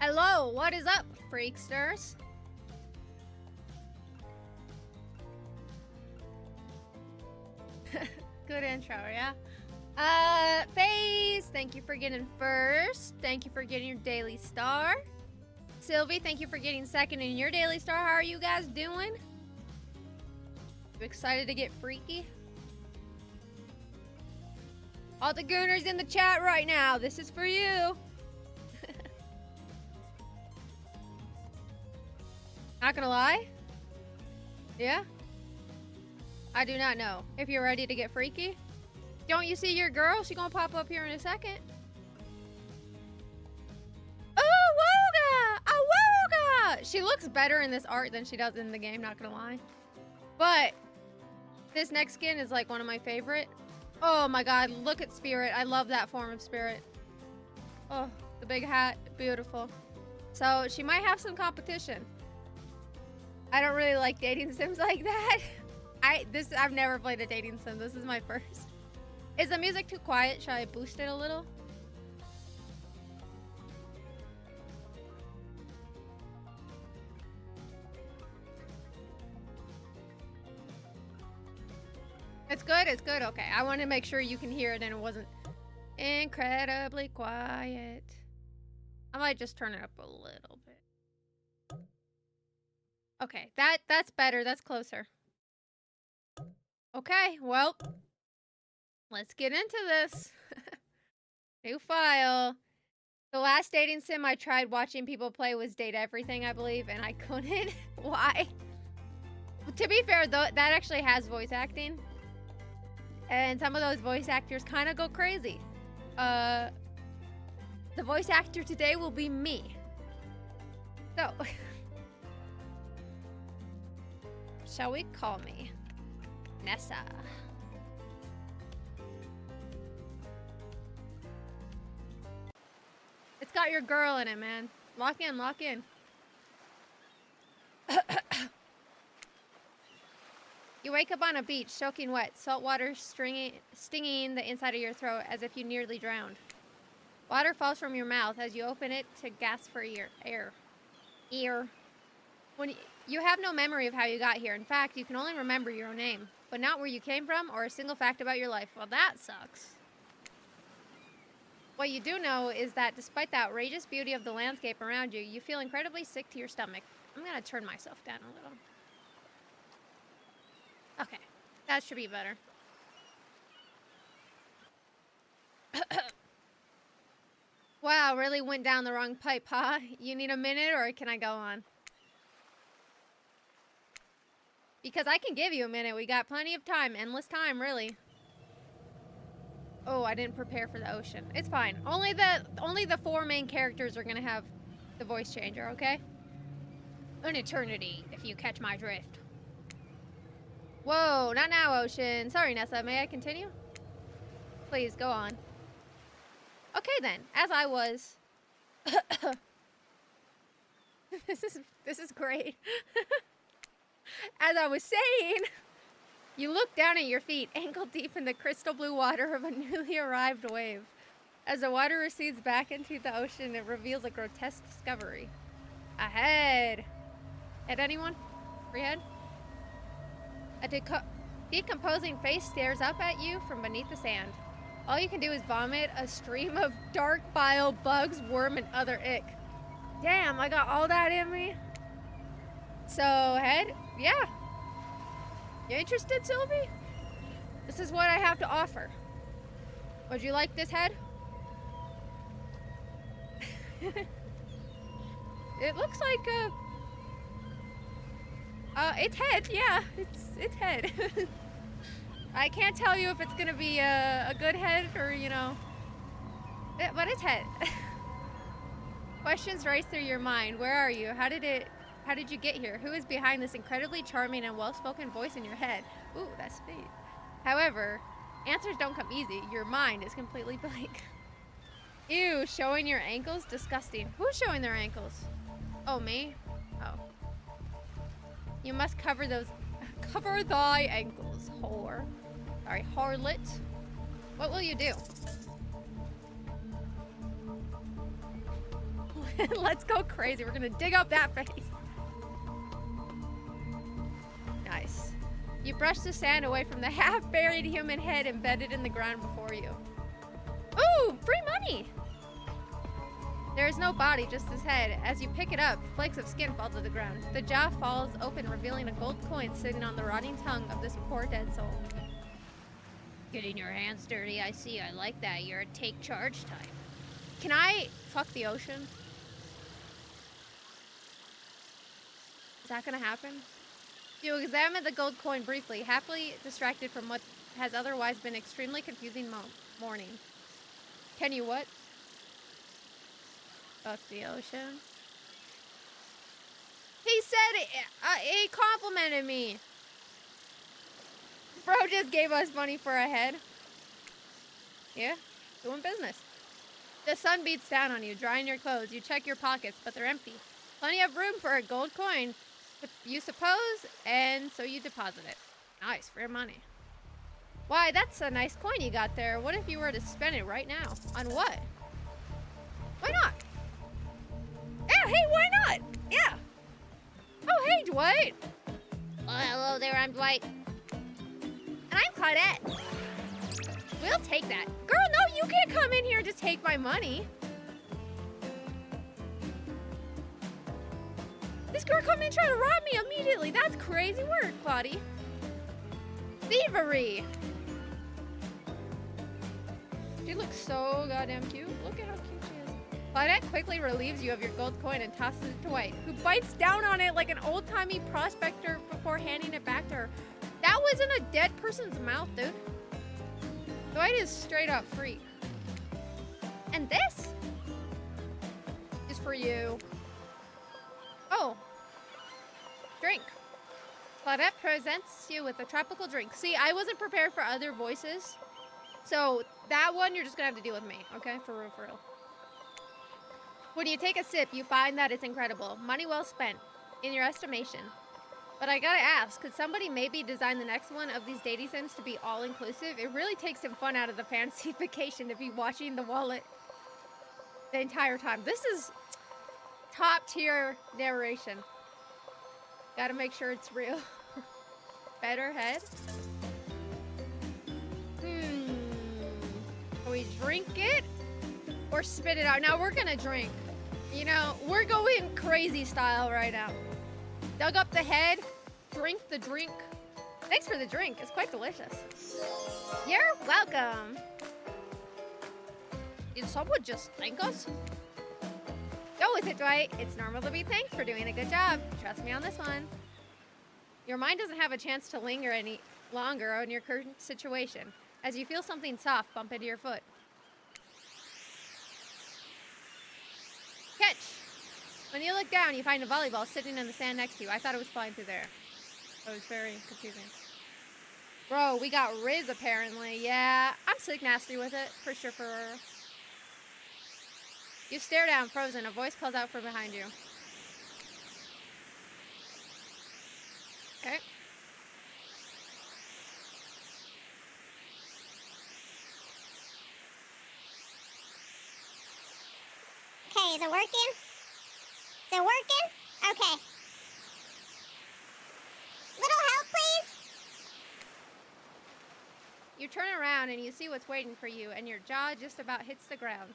Hello, what is up, freaksters? Good intro, yeah? FaZe, thank you for getting first. Thank you for getting your daily star. Sylvie, thank you for getting second in your daily star. How are you guys doing? You excited to get freaky? All the gooners in the chat right now, this is for you. Not gonna lie? Yeah? I do not know. If you're ready to get freaky? Don't you see your girl? She gonna pop up here in a second. Oh, Woga! Oh, Woga! She looks better in this art than she does in the game, not gonna lie. But this next skin is like one of my favorite. Oh my god, look at Spirit. I love that form of Spirit. Oh, the big hat, beautiful. So she might have some competition. I don't really like dating sims like that. I've never played a dating sim. This is my first. Is the music too quiet? Should I boost it a little? It's good, it's good. Okay, I want to make sure you can hear it and it wasn't incredibly quiet. I might just turn it up a little bit. Okay, that's better. That's closer. Okay, well, let's get into this. New file. The last dating sim I tried watching people play was Date Everything, I believe, and I couldn't. Why? To be fair, though, that actually has voice acting. And some of those voice actors kind of go crazy. The voice actor today will be me. So, shall we call me Nessa? It's got your girl in it, man. Lock in, lock in. You wake up on a beach, soaking wet, salt water stinging the inside of your throat as if you nearly drowned. Water falls from your mouth as you open it to gasp for air. When you have no memory of how you got here. In fact, you can only remember your own name, but not where you came from or a single fact about your life. Well, that sucks. What you do know is that despite the outrageous beauty of the landscape around you, you feel incredibly sick to your stomach. I'm gonna turn myself down a little. Okay, that should be better. Wow, really went down the wrong pipe, huh? You need a minute or can I go on? Because I can give you a minute. We got plenty of time. Endless time, really. Oh, I didn't prepare for the ocean. It's fine. Only the 4 main characters are gonna have the voice changer, okay? An eternity, if you catch my drift. Whoa, not now, ocean. Sorry, Nessa. May I continue? Please, go on. Okay, then. As I was... This is great. As I was saying, you look down at your feet, ankle deep in the crystal blue water of a newly arrived wave. As the water recedes back into the ocean, it reveals a grotesque discovery. Ahead. Head, anyone? Free head? A decomposing face stares up at you from beneath the sand. All you can do is vomit a stream of dark bile, bugs, worm, and other ick. Damn, I got all that in me. So, head? Yeah. You interested, Sylvie? This is what I have to offer. Would you like this head? It looks like it's head, yeah. It's head. I can't tell you if it's gonna be a good head or, you know, but it's head. Questions race through your mind. Where are you? How did you get here? Who is behind this incredibly charming and well-spoken voice in your head? Ooh, that's sweet. However, answers don't come easy. Your mind is completely blank. Ew, showing your ankles? Disgusting. Who's showing their ankles? Oh, me? Oh. You must cover thy ankles, whore. Sorry, harlot. What will you do? Let's go crazy. We're gonna dig up that face. Nice. You brush the sand away from the half-buried human head embedded in the ground before you. Ooh, free money! There is no body, just his head. As you pick it up, flakes of skin fall to the ground. The jaw falls open, revealing a gold coin sitting on the rotting tongue of this poor dead soul. Getting your hands dirty, I see. I like that. You're a take charge type. Can I fuck the ocean? Is that gonna happen? You examine the gold coin briefly, happily distracted from what has otherwise been extremely confusing morning. Can you what? Fuck the ocean. He said he complimented me. Bro just gave us money for a head. Yeah, doing business. The sun beats down on you, drying your clothes. You check your pockets, but they're empty. Plenty of room for a gold coin, you suppose, and so you deposit it. Nice, free money. Why, that's a nice coin you got there. What if you were to spend it right now? On what? Why not? Yeah, hey, why not? Yeah. Oh, hey, Dwight. Oh, hello there, I'm Dwight. And I'm Claudette. We'll take that. Girl, no, you can't come in here and just take my money. This girl come in and try to rob me immediately. That's crazy work, Claudie. Thievery. She looks so goddamn cute. Look at how cute she is. Claudette quickly relieves you of your gold coin and tosses it to Dwight, who bites down on it like an old-timey prospector before handing it back to her. That was in a dead person's mouth, dude. Dwight is straight up freak. And this is for you. Oh. Drink. Claudette presents you with a tropical drink. See, I wasn't prepared for other voices. So that one, you're just gonna have to deal with me, okay? For real, for real. When you take a sip, you find that it's incredible. Money well spent, in your estimation. But I gotta ask, could somebody maybe design the next one of these dating sims to be all-inclusive? It really takes some fun out of the fancy vacation to be watching the wallet the entire time. This is top-tier narration. Gotta make sure it's real. Better head. Can we drink it or spit it out? Now we're gonna drink. You know, we're going crazy style right now. Dug up the head, drink the drink. Thanks for the drink, it's quite delicious. You're welcome. Did someone just thank us? Go with it, Dwight. It's normal to be thanked for doing a good job. Trust me on this one. Your mind doesn't have a chance to linger any longer on your current situation, as you feel something soft bump into your foot. Catch! When you look down, you find a volleyball sitting in the sand next to you. I thought it was flying through there. It was very confusing. Bro, we got Riz apparently. Yeah, I'm sick nasty with it. For sure, for real. You stare down, frozen. A voice calls out from behind you. Okay. Okay, is it working? Is it working? Okay. Little help, please? You turn around and you see what's waiting for you, and your jaw just about hits the ground.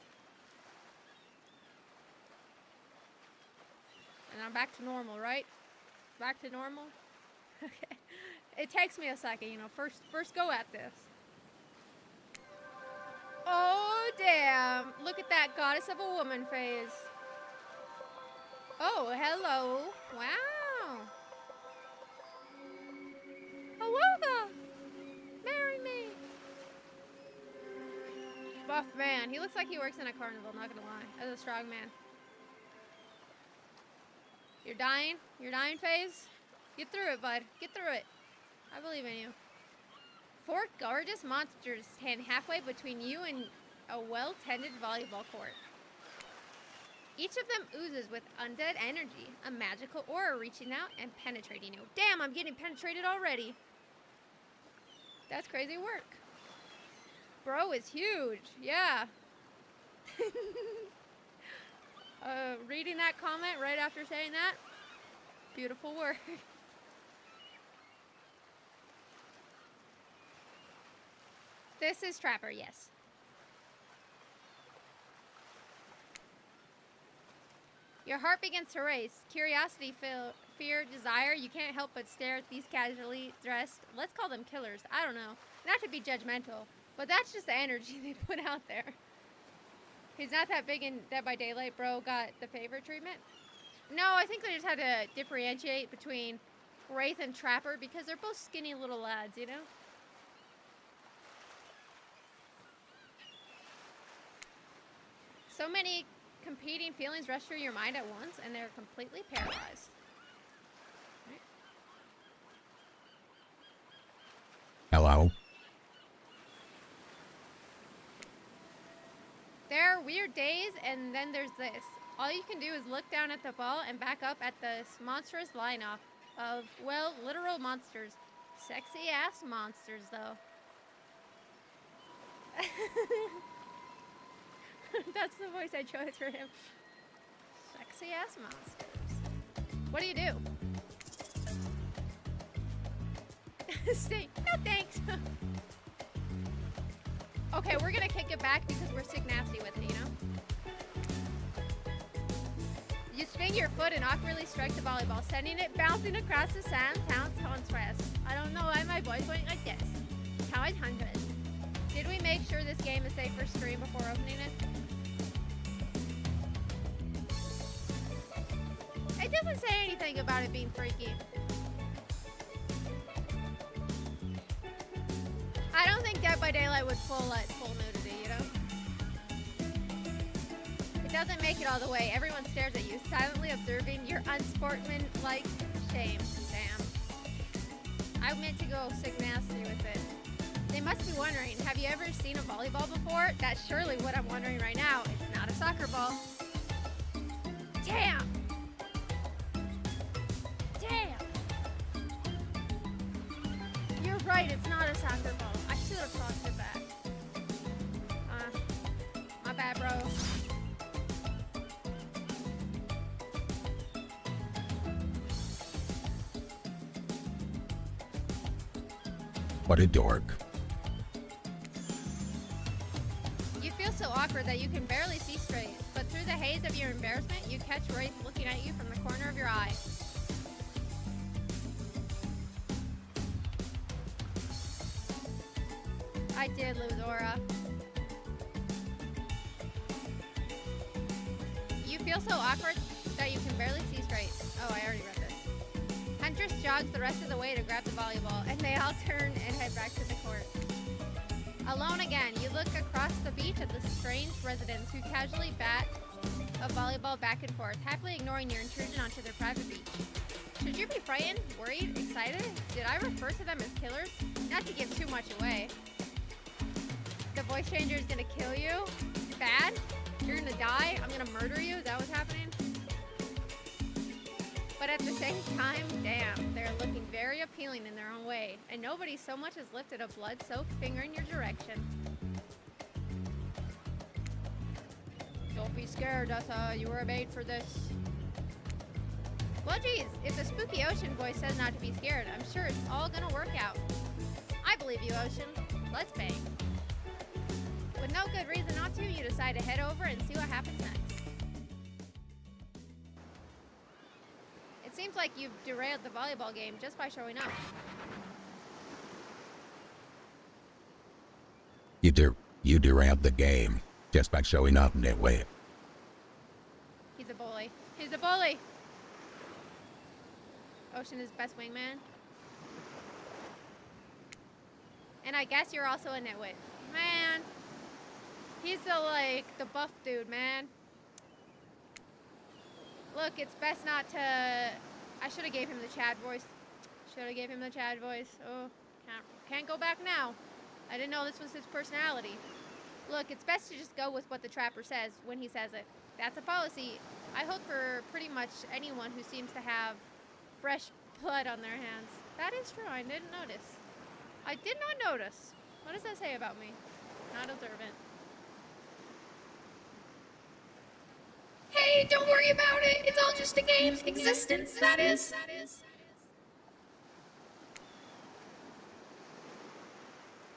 And I'm back to normal, right? Back to normal? Okay. It takes me a second, you know. First go at this. Oh, damn. Look at that goddess of a woman face. Oh, hello. Wow. Awooga. Marry me. Buff man. He looks like he works in a carnival, not gonna lie. As a strong man. You're dying? You're dying, Phase? Get through it, bud. Get through it. I believe in you. Four gorgeous monsters stand halfway between you and a well-tended volleyball court. Each of them oozes with undead energy, a magical aura reaching out and penetrating you. Damn, I'm getting penetrated already. That's crazy work. Bro is huge. Yeah. Reading that comment right after saying that, beautiful work. This is Trapper, yes. Your heart begins to race. Curiosity, fear, desire. You can't help but stare at these casually dressed, let's call them killers. I don't know. Not to be judgmental, but that's just the energy they put out there. He's not that big in Dead by Daylight, bro. Got the favorite treatment? No, I think they just had to differentiate between Wraith and Trapper because they're both skinny little lads, you know? So many competing feelings rush through your mind at once, and they're completely paralyzed. Right. Hello? There are weird days, and then there's this. All you can do is look down at the ball and back up at this monstrous lineup of, well, literal monsters. Sexy ass monsters, though. That's the voice I chose for him. Sexy ass monsters. What do you do? Stay. No thanks. Okay, we're gonna kick it back because we're sick nasty with it, you know? You swing your foot and awkwardly strike the volleyball, sending it bouncing across the sand, town's west. I don't know why my voice went like this. Town 100. Did we make sure this game is safe for stream before opening it? It doesn't say anything about it being freaky. I don't think Dead by Daylight would full nudity, you know? It doesn't make it all the way. Everyone stares at you, silently observing your unsportsmanlike shame. Damn. I meant to go sick nasty with it. They must be wondering, have you ever seen a volleyball before? That's surely what I'm wondering right now. It's not a soccer ball. Damn! You're right, it's not a soccer ball. I should have tossed it back. My bad, bro. What a dork. You feel so awkward that you can barely see straight, but through the haze of your embarrassment, you catch Wraith looking at you from the corner of your eye. I did lose Aura. You feel so awkward that you can barely see straight. Oh, I already read this. Huntress jogs the rest of the way to grab the volleyball, and they all turn and head back to the court. Alone again, you look across the beach at the strange residents who casually bat a volleyball back and forth, happily ignoring your intrusion onto their private beach. Should you be frightened, worried, excited? Did I refer to them as killers? Not to give too much away. The voice changer is gonna kill you? Bad? You're gonna die? I'm gonna murder you? Is that what's happening? But at the same time, damn, they're looking very appealing in their own way, and nobody so much as lifted a blood-soaked finger in your direction. Don't be scared, Dessa. You were made for this. Well, geez, if the spooky ocean voice says not to be scared, I'm sure it's all gonna work out. I believe you, Ocean. Let's bang. With no good reason not to, you decide to head over and see what happens next. It seems like you've derailed the volleyball game just by showing up. You derailed the game just by showing up that way. He's a bully. He's a bully! Ocean is best wingman. And I guess you're also a nitwit. Man! He's the buff dude, man. Look, it's best not to... I should have gave him the Chad voice. Oh, can't go back now. I didn't know this was his personality. Look, it's best to just go with what the Trapper says when he says it. That's a policy I hold for pretty much anyone who seems to have fresh blood on their hands. That is true, I didn't notice. I did not notice. What does that say about me? Not observant. Hey okay. Don't worry about it. It's all just a game. Existence, that is.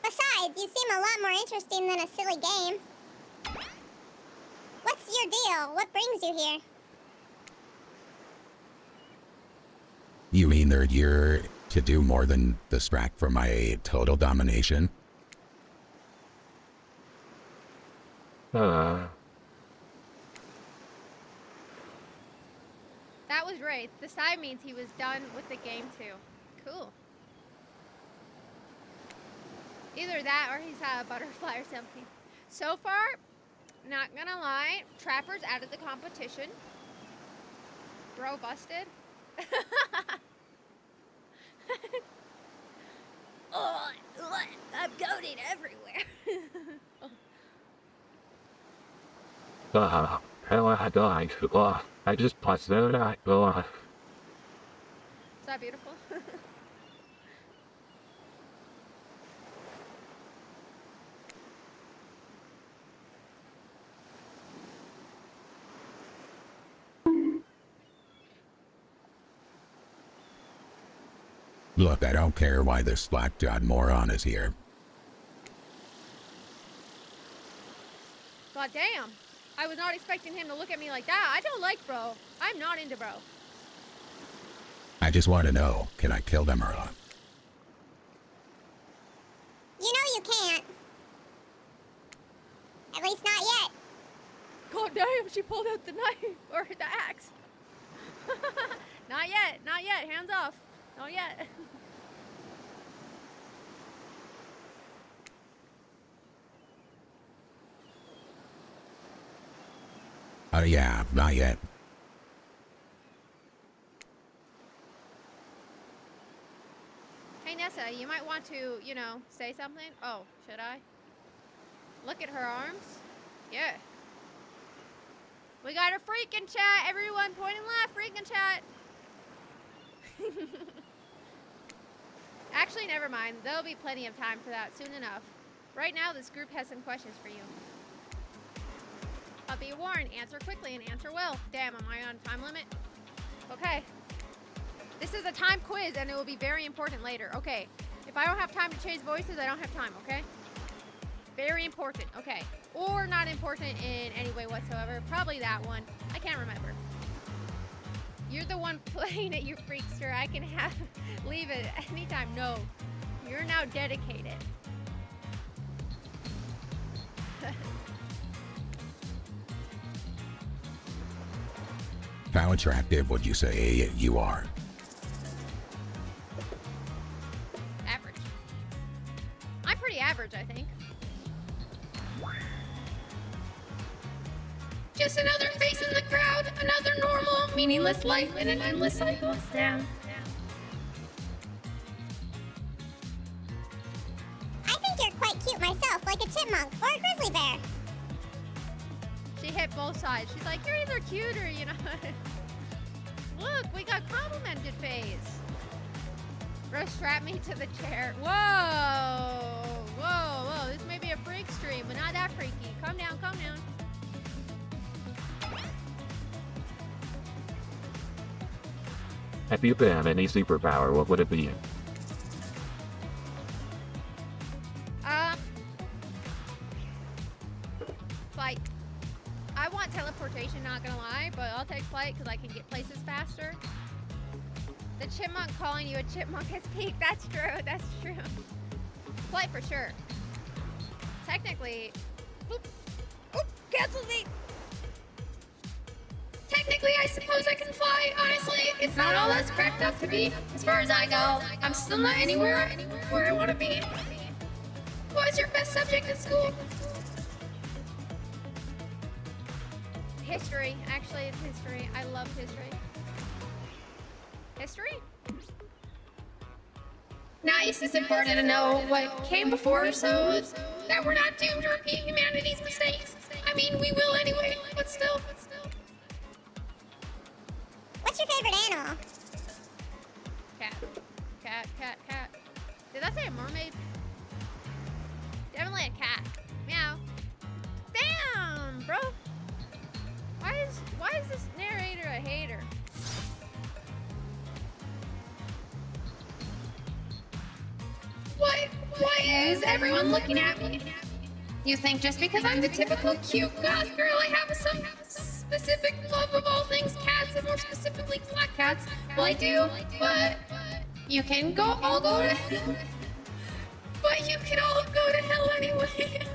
Besides, you seem a lot more interesting than a silly game. What's your deal? What brings you here? You mean they're here to do more than distract from my total domination? That was right. The sign means he was done with the game too. Cool. Either that or he's had a butterfly or something. So far, not gonna lie, Trapper's out of the competition. Bro busted. Oh, I'm goated everywhere. I just passed that. Is that beautiful? Look, I don't care why this black-jawed moron is here. God damn. I was not expecting him to look at me like that. I don't like bro. I'm not into bro. I just want to know, can I kill them or not? You know you can't. At least not yet. God damn, she pulled out the knife or the axe. Not yet, not yet. Hands off. Not yet. Yeah, not yet. Hey Nessa, you might want to, you know, say something. Oh, should I? Look at her arms. Yeah. We got a freaking chat. Everyone point and laugh. Freaking chat. Actually, never mind. There'll be plenty of time for that soon enough. Right now, this group has some questions for you. But be warned, answer quickly and answer well. Damn, am I on time limit? Okay. This is a time quiz and it will be very important later. Okay. If I don't have time to change voices, I don't have time, okay? Very important, okay. Or not important in any way whatsoever. Probably that one. I can't remember. You're the one playing it, you freakster. I can have leave it anytime. No. You're now dedicated. How attractive would you say you are? Average. I'm pretty average, I think. Just another face in the crowd, another normal, meaningless life in an endless cycle. Damn. I think you're quite cute myself, like a chipmunk or a grizzly bear. She hit both sides. She's like, you're either cute or, you know. Look, we got complimented face. Bro, strap me to the chair. Whoa. Whoa, whoa. This may be a freak stream, but not that freaky. Calm down, calm down. If you could have any superpower, what would it be? Flight. I want teleportation, not gonna lie, but I'll take flight because I can get places faster. The chipmunk calling you a chipmunk has peaked. That's true, that's true. Flight for sure. Technically, oop, cancel me. Technically, I suppose I can fly. Honestly, it's not all that's cracked up to be. As far as I go, I'm still not anywhere where I want to be. What was your best subject at school? History. Actually, it's history. I love history. History? Nice. It's important to know what came before so that we're not doomed to repeat humanity's mistakes. I mean, we will anyway, but still. What's your favorite animal? Cat. Cat, cat, cat. Did that say a mermaid? Definitely a cat. Meow. Damn, bro. Why is Why is this narrator a hater? Why is everyone looking at me? You think just because I'm the typical cute goth girl, I have some specific love of all things cats, and more specifically black cats? Well, I do, but you can all go to hell. But you can all go to hell anyway.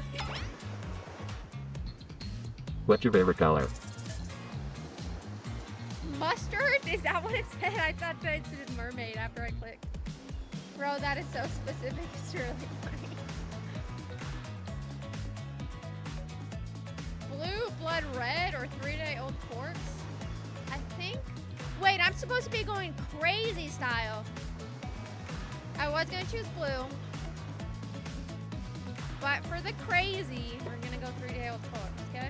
What's your favorite color? Mustard? Is that what it said? I thought that it said mermaid after I clicked. Bro, that is so specific. It's really funny. Blue, blood red, or 3-day-old corpse? I think. Wait, I'm supposed to be going crazy style. I was gonna choose blue. But for the crazy, we're gonna go 3-day-old corpse, okay?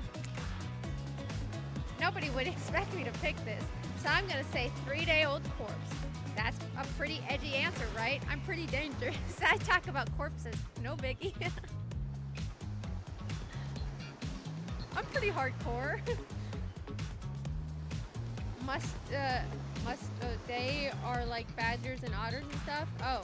Nobody would expect me to pick this. So I'm gonna say 3-day-old corpse. That's a pretty edgy answer, right? I'm pretty dangerous. I talk about corpses. No biggie. I'm pretty hardcore. They are like badgers and otters and stuff? Oh.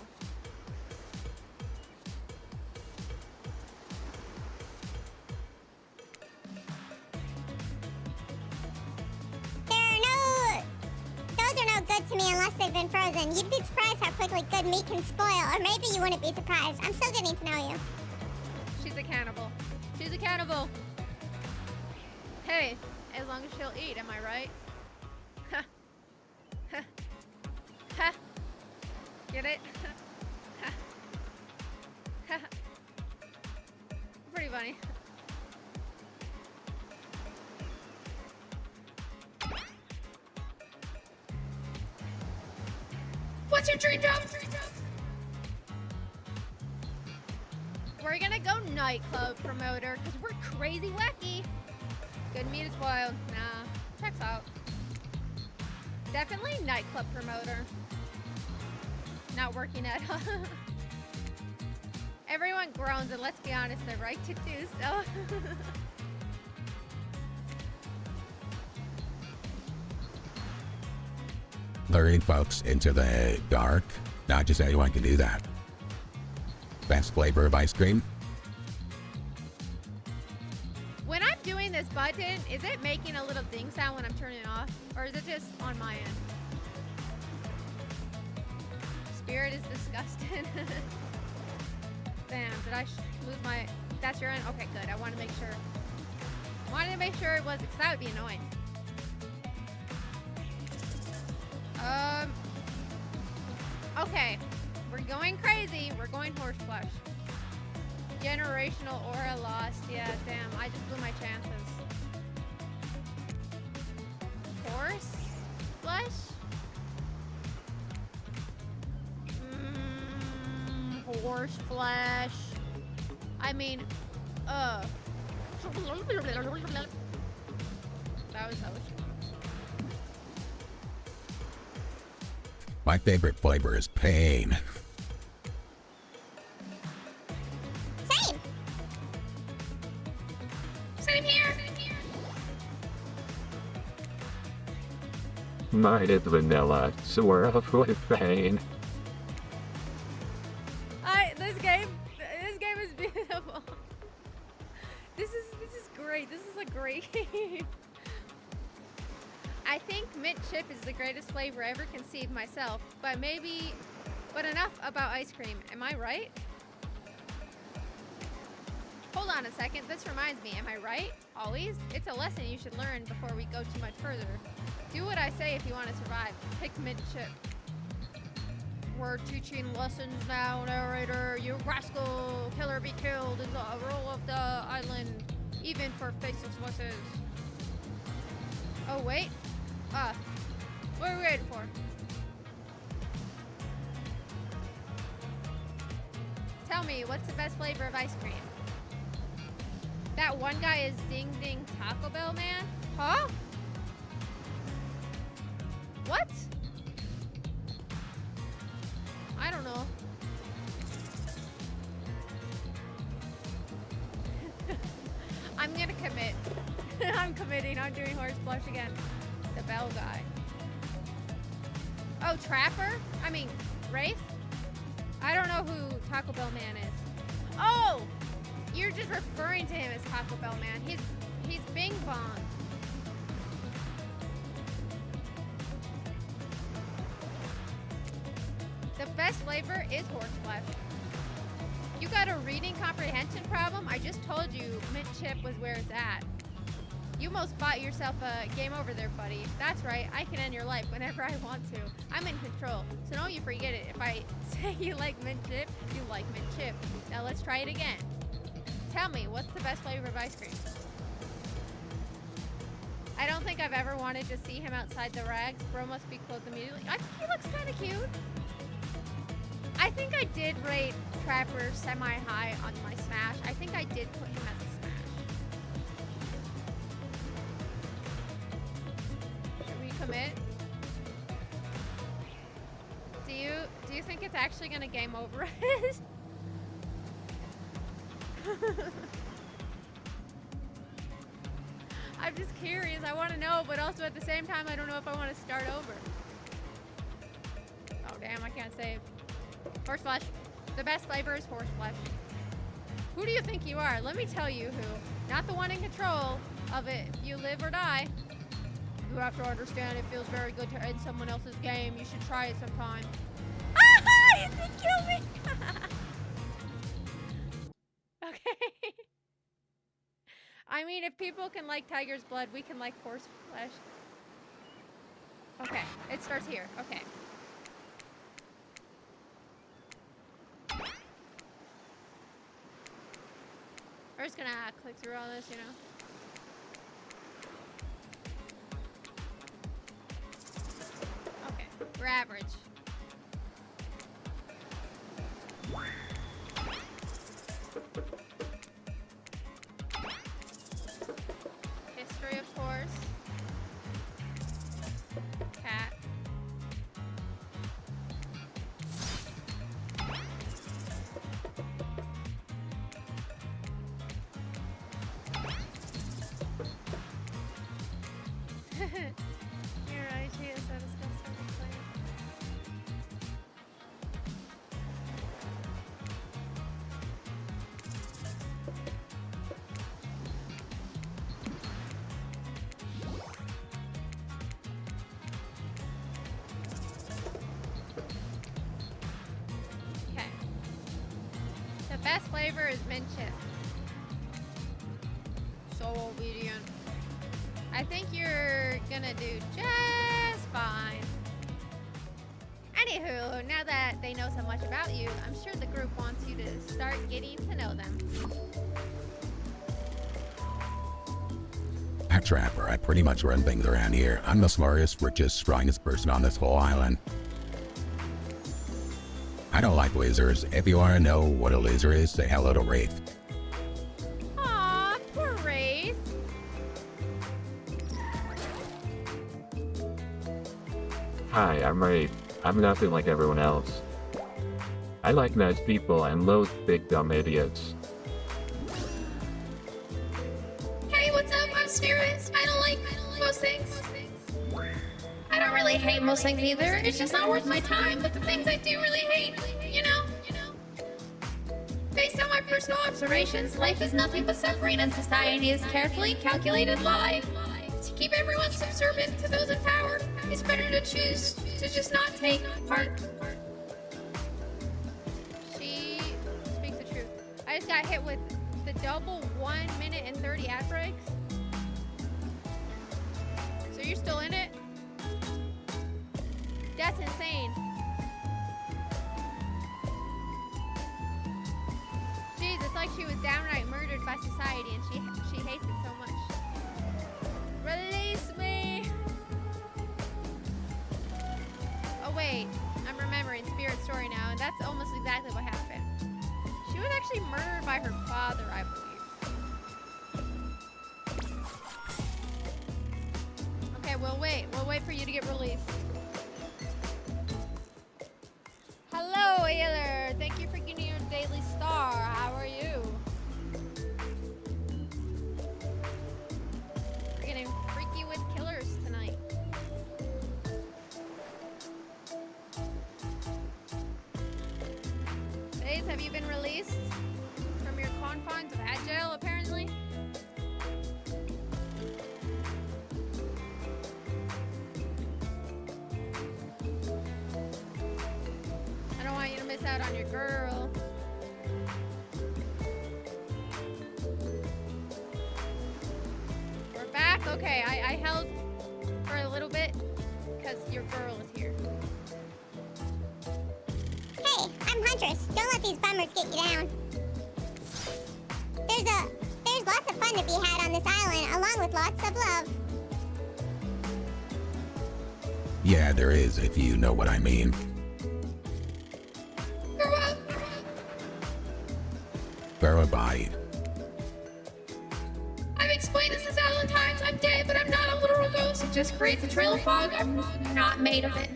Those are no good to me unless they've been frozen. You'd be surprised how quickly good meat can spoil, or maybe you wouldn't be surprised. I'm still getting to know you. She's a cannibal. She's a cannibal. Hey, as long as she'll eat, am I right? Ha. Ha. Ha. Get it? Ha. Ha. Pretty funny. What's your dream job? We're gonna go nightclub promoter because we're crazy wacky. Good meat is wild. Nah, checks out. Definitely nightclub promoter. Not working at all. Everyone groans, and let's be honest, they're right to do so. Luring folks into the dark. Not just anyone can do that. Best flavor of ice cream? When I'm doing this button, is it making a little ding sound when I'm turning it off? Or is it just on my end? Spirit is disgusting. Damn, did I lose my... That's your end? Okay, good. I want to make sure. Wanted to make sure it was, because that would be annoying. Okay. We're going crazy. We're going horse flesh. Generational aura lost. Yeah, damn. I just blew my chances. Horse flesh? Horse flesh. I mean, That was My favorite flavor is pain. Same. Same here. Mine is vanilla, swirl with pain. This game is beautiful. This is great. This is a great game. I think mint chip is the greatest flavor I ever conceived myself, but enough about ice cream. Am I right? Hold on a second. This reminds me. Am I right? Always? It's a lesson you should learn before we go too much further. Do what I say if you want to survive. Pick mint chip. We're teaching lessons now, narrator. You rascal. Killer be killed is the rule of the island, even for faceless voices. Oh, wait. What are we waiting for? Tell me, what's the best flavor of ice cream? That one guy is Ding Ding Taco Bell Man? Huh? What? I don't know. I'm gonna commit. I'm committing. I'm doing horse flush again. The bell guy. Oh, Trapper? I mean, Wraith? I don't know who Taco Bell Man is. Oh! You're just referring to him as Taco Bell Man. He's Bing Bong. The best flavor is horse flesh. You got a reading comprehension problem? I just told you mint chip was where it's at. You almost bought yourself a game over there, buddy. That's right, I can end your life whenever I want to. I'm in control, so don't you forget it. If I say you like mint chip, you like mint chip. Now let's try it again. Tell me, what's the best flavor of ice cream? I don't think I've ever wanted to see him outside the rags. Bro must be clothed immediately. I think he looks kind of cute. I think I did rate Trapper semi-high on my Smash. I think I did put him as a Smash. Should we commit? Do you think it's actually gonna game over us? I'm just curious. I want to know, but also at the same time, I don't know if I want to start over. Oh damn! I can't save. Horse flesh. The best flavor is horse flesh. Who do you think you are? Let me tell you who. Not the one in control of it. If you live or die. You have to understand it feels very good to end someone else's game. You should try it sometime. Ah! You did kill me! Okay. I mean, if people can like tiger's blood, we can like horse flesh. Okay, it starts here. Okay. We're just gonna click through all this, you know? Okay, we're average. History, of course. Cat. You're right, she is so disgusting to play. Okay. The best flavor is mint chip. So obedient. I think you're gonna do just fine. Anywho, now that they know so much about you, I'm sure the group wants you to start getting to know them. At Trapper, I pretty much run things around here. I'm the smartest, richest, strongest person on this whole island. I don't like losers. If you want to know what a loser is, say hello to Wraith. Aw, poor Wraith. Hi, I'm Ray. I'm nothing like everyone else. I like nice people and loathe big dumb idiots. Hey, what's up? I'm Spirit. I don't like most things. I don't really hate most things either. It's just not worth my time. But the things I do really hate, you know. Based on my personal observations, life is nothing but suffering, and society is carefully calculated lie. To keep everyone subservient to those in power, it's better to choose to just not take part. She speaks the truth. I just got hit with the double 1 minute and 30 ad breaks. So you're still in it? That's insane. Jeez, it's like she was downright murdered by society and she hates it so much. Release me! Oh wait, I'm remembering Spirit's story now, and that's almost exactly what happened. She was actually murdered by her father, I believe. Okay, we'll wait for you to get released. Hello, Ailer! Thank you for getting your daily star. How are you? We're gonna Have you been released from your confines of Agile, apparently? I don't want you to miss out on your girl. We're back. Okay, I held for a little bit because your girl is here. Hey, I'm Huntress. Don't let these bummers get you down. There's lots of fun to be had on this island, along with lots of love. Yeah, there is, if you know what I mean. Verify. I've explained this a thousand times. I'm dead, but I'm not a literal ghost. It just creates a trail of fog. I'm not made of it.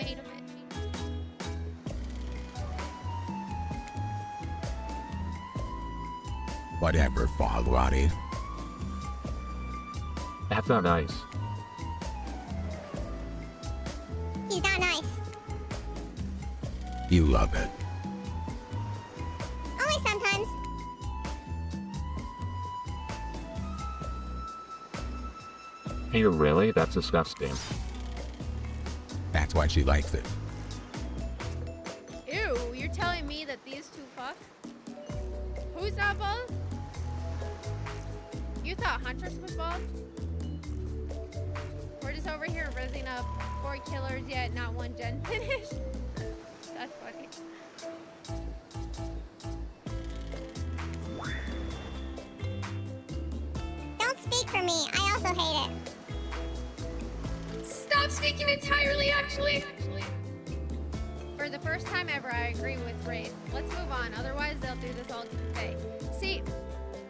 Whatever, Fog Roddy. That's not nice. He's not nice. You love it. Only sometimes. Hey, really? That's disgusting. That's why she likes it. Ew, you're telling me that these two fuck? Who's not bald? You thought Huntress was bald? We're just over here rizzing up 4 killers yet not one gen finish. That's funny. Don't speak for me. I also hate it. Stop speaking entirely, actually. For the first time ever, I agree with Wraith. Let's move on, otherwise they'll do this all day. See,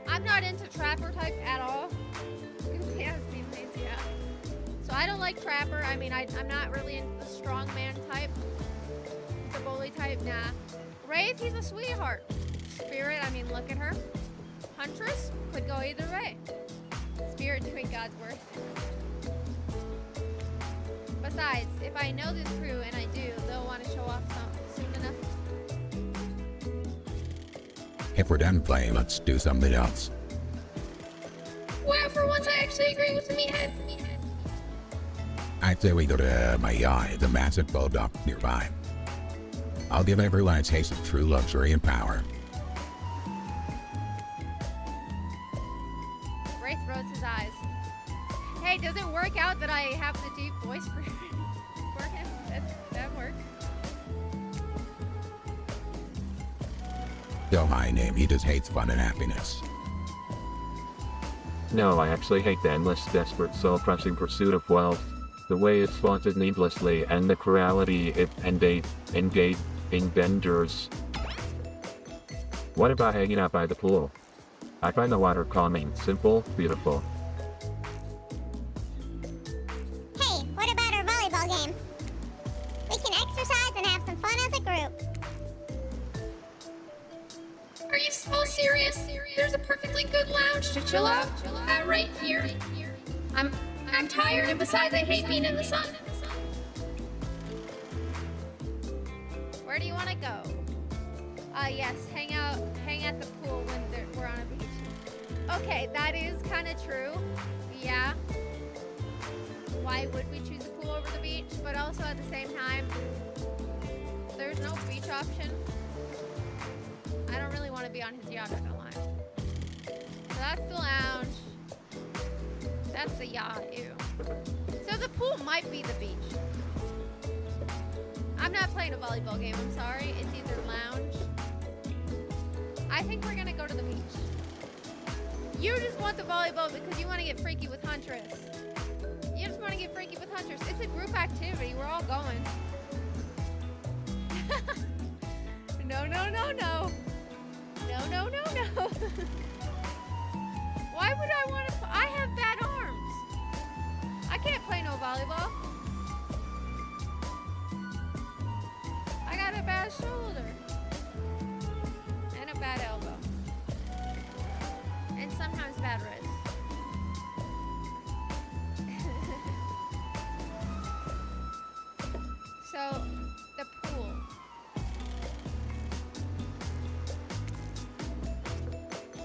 I'm not into Trapper type at all. Yeah, so I don't like Trapper. I mean, I'm not really into the strongman type. The bully type, nah. Wraith, he's a sweetheart. Spirit, I mean, look at her. Huntress could go either way. Spirit doing God's work. Besides, if I know this crew, and I do, they'll want to show off soon enough. If we're done playing, let's do something else. Wow, for once I actually agree with the meathead. I'd say we go to my yacht, the massive bulldog nearby. I'll give everyone a taste of true luxury and power. Wraith rolls his eyes. Hey, does it work out that I have the deep voice for him? That works. Don't mind him, he just hates fun and happiness. No, I actually hate the endless, desperate, soul-crushing pursuit of wealth, the way it's flaunted needlessly, and the cruelty it engenders. What about hanging out by the pool? I find the water calming, simple, beautiful. Hey, what about our volleyball game? We can exercise and have some fun as a group. Are you so serious? There's a perfectly good lounge to chill out right here. I'm tired, and besides, I hate being in the sun. Where do you want to go? Yes, hang at the pool when we're on a beach. Okay, that is kind of true. Yeah. Why would we choose the pool over the beach? But also at the same time, there's no beach option. I don't really want to be on his yacht, not gonna lie. So that's the lounge. That's the yacht, ew. So the pool might be the beach. I'm not playing a volleyball game, I'm sorry. It's either lounge. I think we're gonna go to the beach. You just want the volleyball because you want to get freaky with Huntress. You just want to get freaky with Huntress. It's a group activity, we're all going. No. No. Why would I want to? I have bad arms. I can't play no volleyball. I got a bad shoulder. And a bad elbow. And sometimes bad wrist. So, the pool.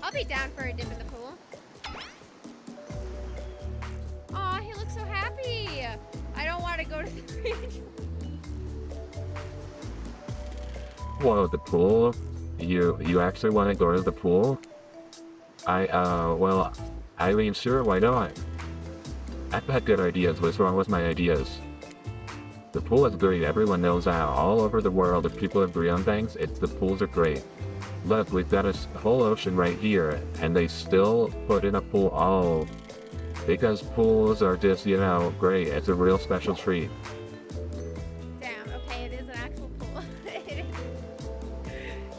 I'll be down for a dip in the pool. Aw, he looks so happy. I don't want to go to the beach. Whoa, the pool? You actually want to go to the pool? Well, I mean, sure, why not? I've had good ideas. What's wrong with my ideas? The pool is great. Everyone knows that. All over the world, if people agree on things, the pools are great. Look, we've got a whole ocean right here, and they still put in a pool. Oh, because pools are just, great. It's a real special treat. Damn, okay, it is an actual pool.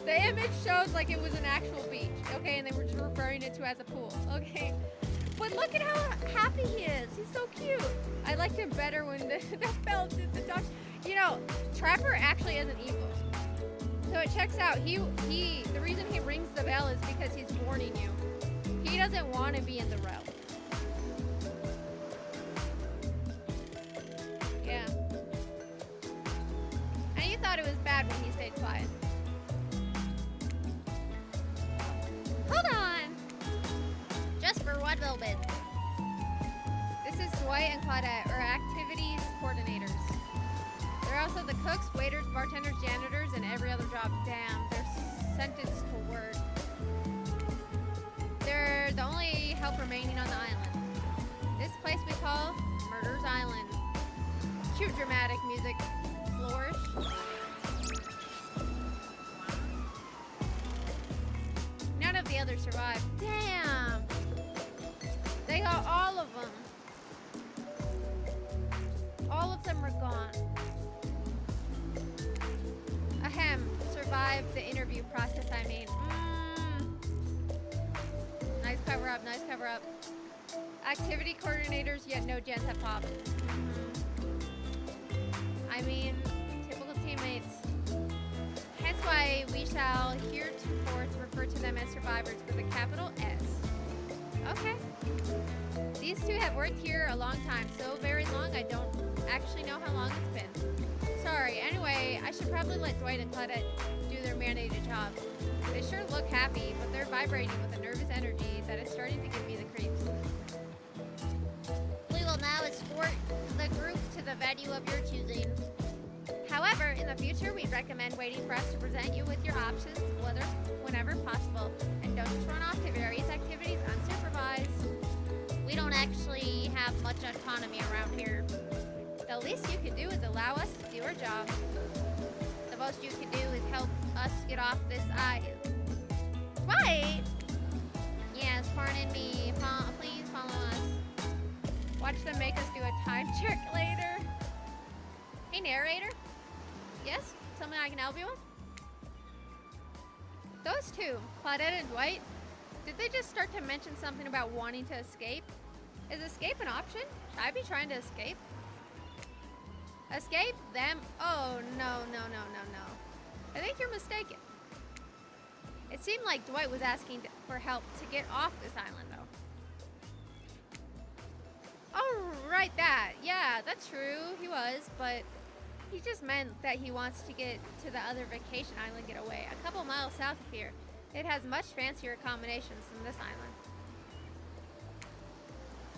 The image shows like it was an actual beach, okay, and they were just referring it to as a pool, okay. But look at how happy he is. He's so cute. I liked him better when the bell did the duck. Trapper actually isn't evil. So it checks out. The reason he rings the bell is because he's warning you. He doesn't want to be in the row. Yeah. And you thought it was bad when he stayed quiet. Hold on! Just for one moment. This is Dwight and Claudette, or activities coordinators. They're also the cooks, waiters, bartenders, janitors, and every other job. Damn, they're sentenced to work. They're the only help remaining on the island. This place we call Murder's Island. Cue dramatic music. Flourish. None of the others survived. Damn! They got all of them. All of them are gone. Ahem. Survived the interview process, I mean. Nice cover up, nice cover up. Activity coordinators, yet no gens have popped. I mean, typical teammates. Hence why we shall heretofore refer to them as survivors with a capital S. Okay. These two have worked here a long time, so very long I don't actually know how long it's been. Sorry, anyway, I should probably let Dwight and Claudette do their mandated jobs. They sure look happy, but they're vibrating with a nervous energy that is starting to give me the creeps. We will now escort the group to the venue of your choosing. However, in the future, we recommend waiting for us to present you with your options, whenever possible, and don't just run off to various activities unsupervised. We don't actually have much autonomy around here. The least you can do is allow us to do our job. The most you can do is help us get off this island. Right? Yes, pardon me. Please follow us. Watch them make us do a time check later. Hey, narrator? Yes? Something I can help you with? Those two, Claudette and Dwight, did they just start to mention something about wanting to escape? Is escape an option? Should I be trying to escape? Escape? Them? Oh, no. I think you're mistaken. It seemed like Dwight was asking for help to get off this island, though. Oh, right, that. Yeah, that's true. He was, but he just meant that he wants to get to the other vacation island getaway, a couple miles south of here. It has much fancier accommodations than this island.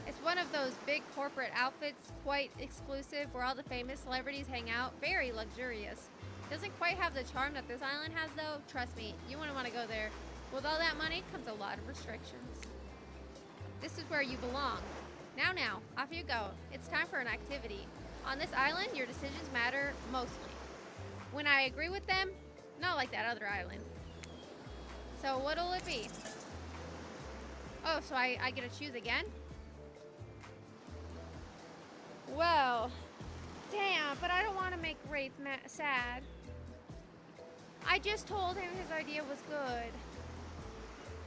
It's one of those big corporate outfits, quite exclusive, where all the famous celebrities hang out. Very luxurious. Doesn't quite have the charm that this island has, though. Trust me, you wouldn't want to go there. With all that money comes a lot of restrictions. This is where you belong. Now, off you go. It's time for an activity. On this island, your decisions matter mostly. When I agree with them, not like that other island. So what'll it be? Oh, so I get to choose again? Well, damn, but I don't want to make Wraith sad. I just told him his idea was good.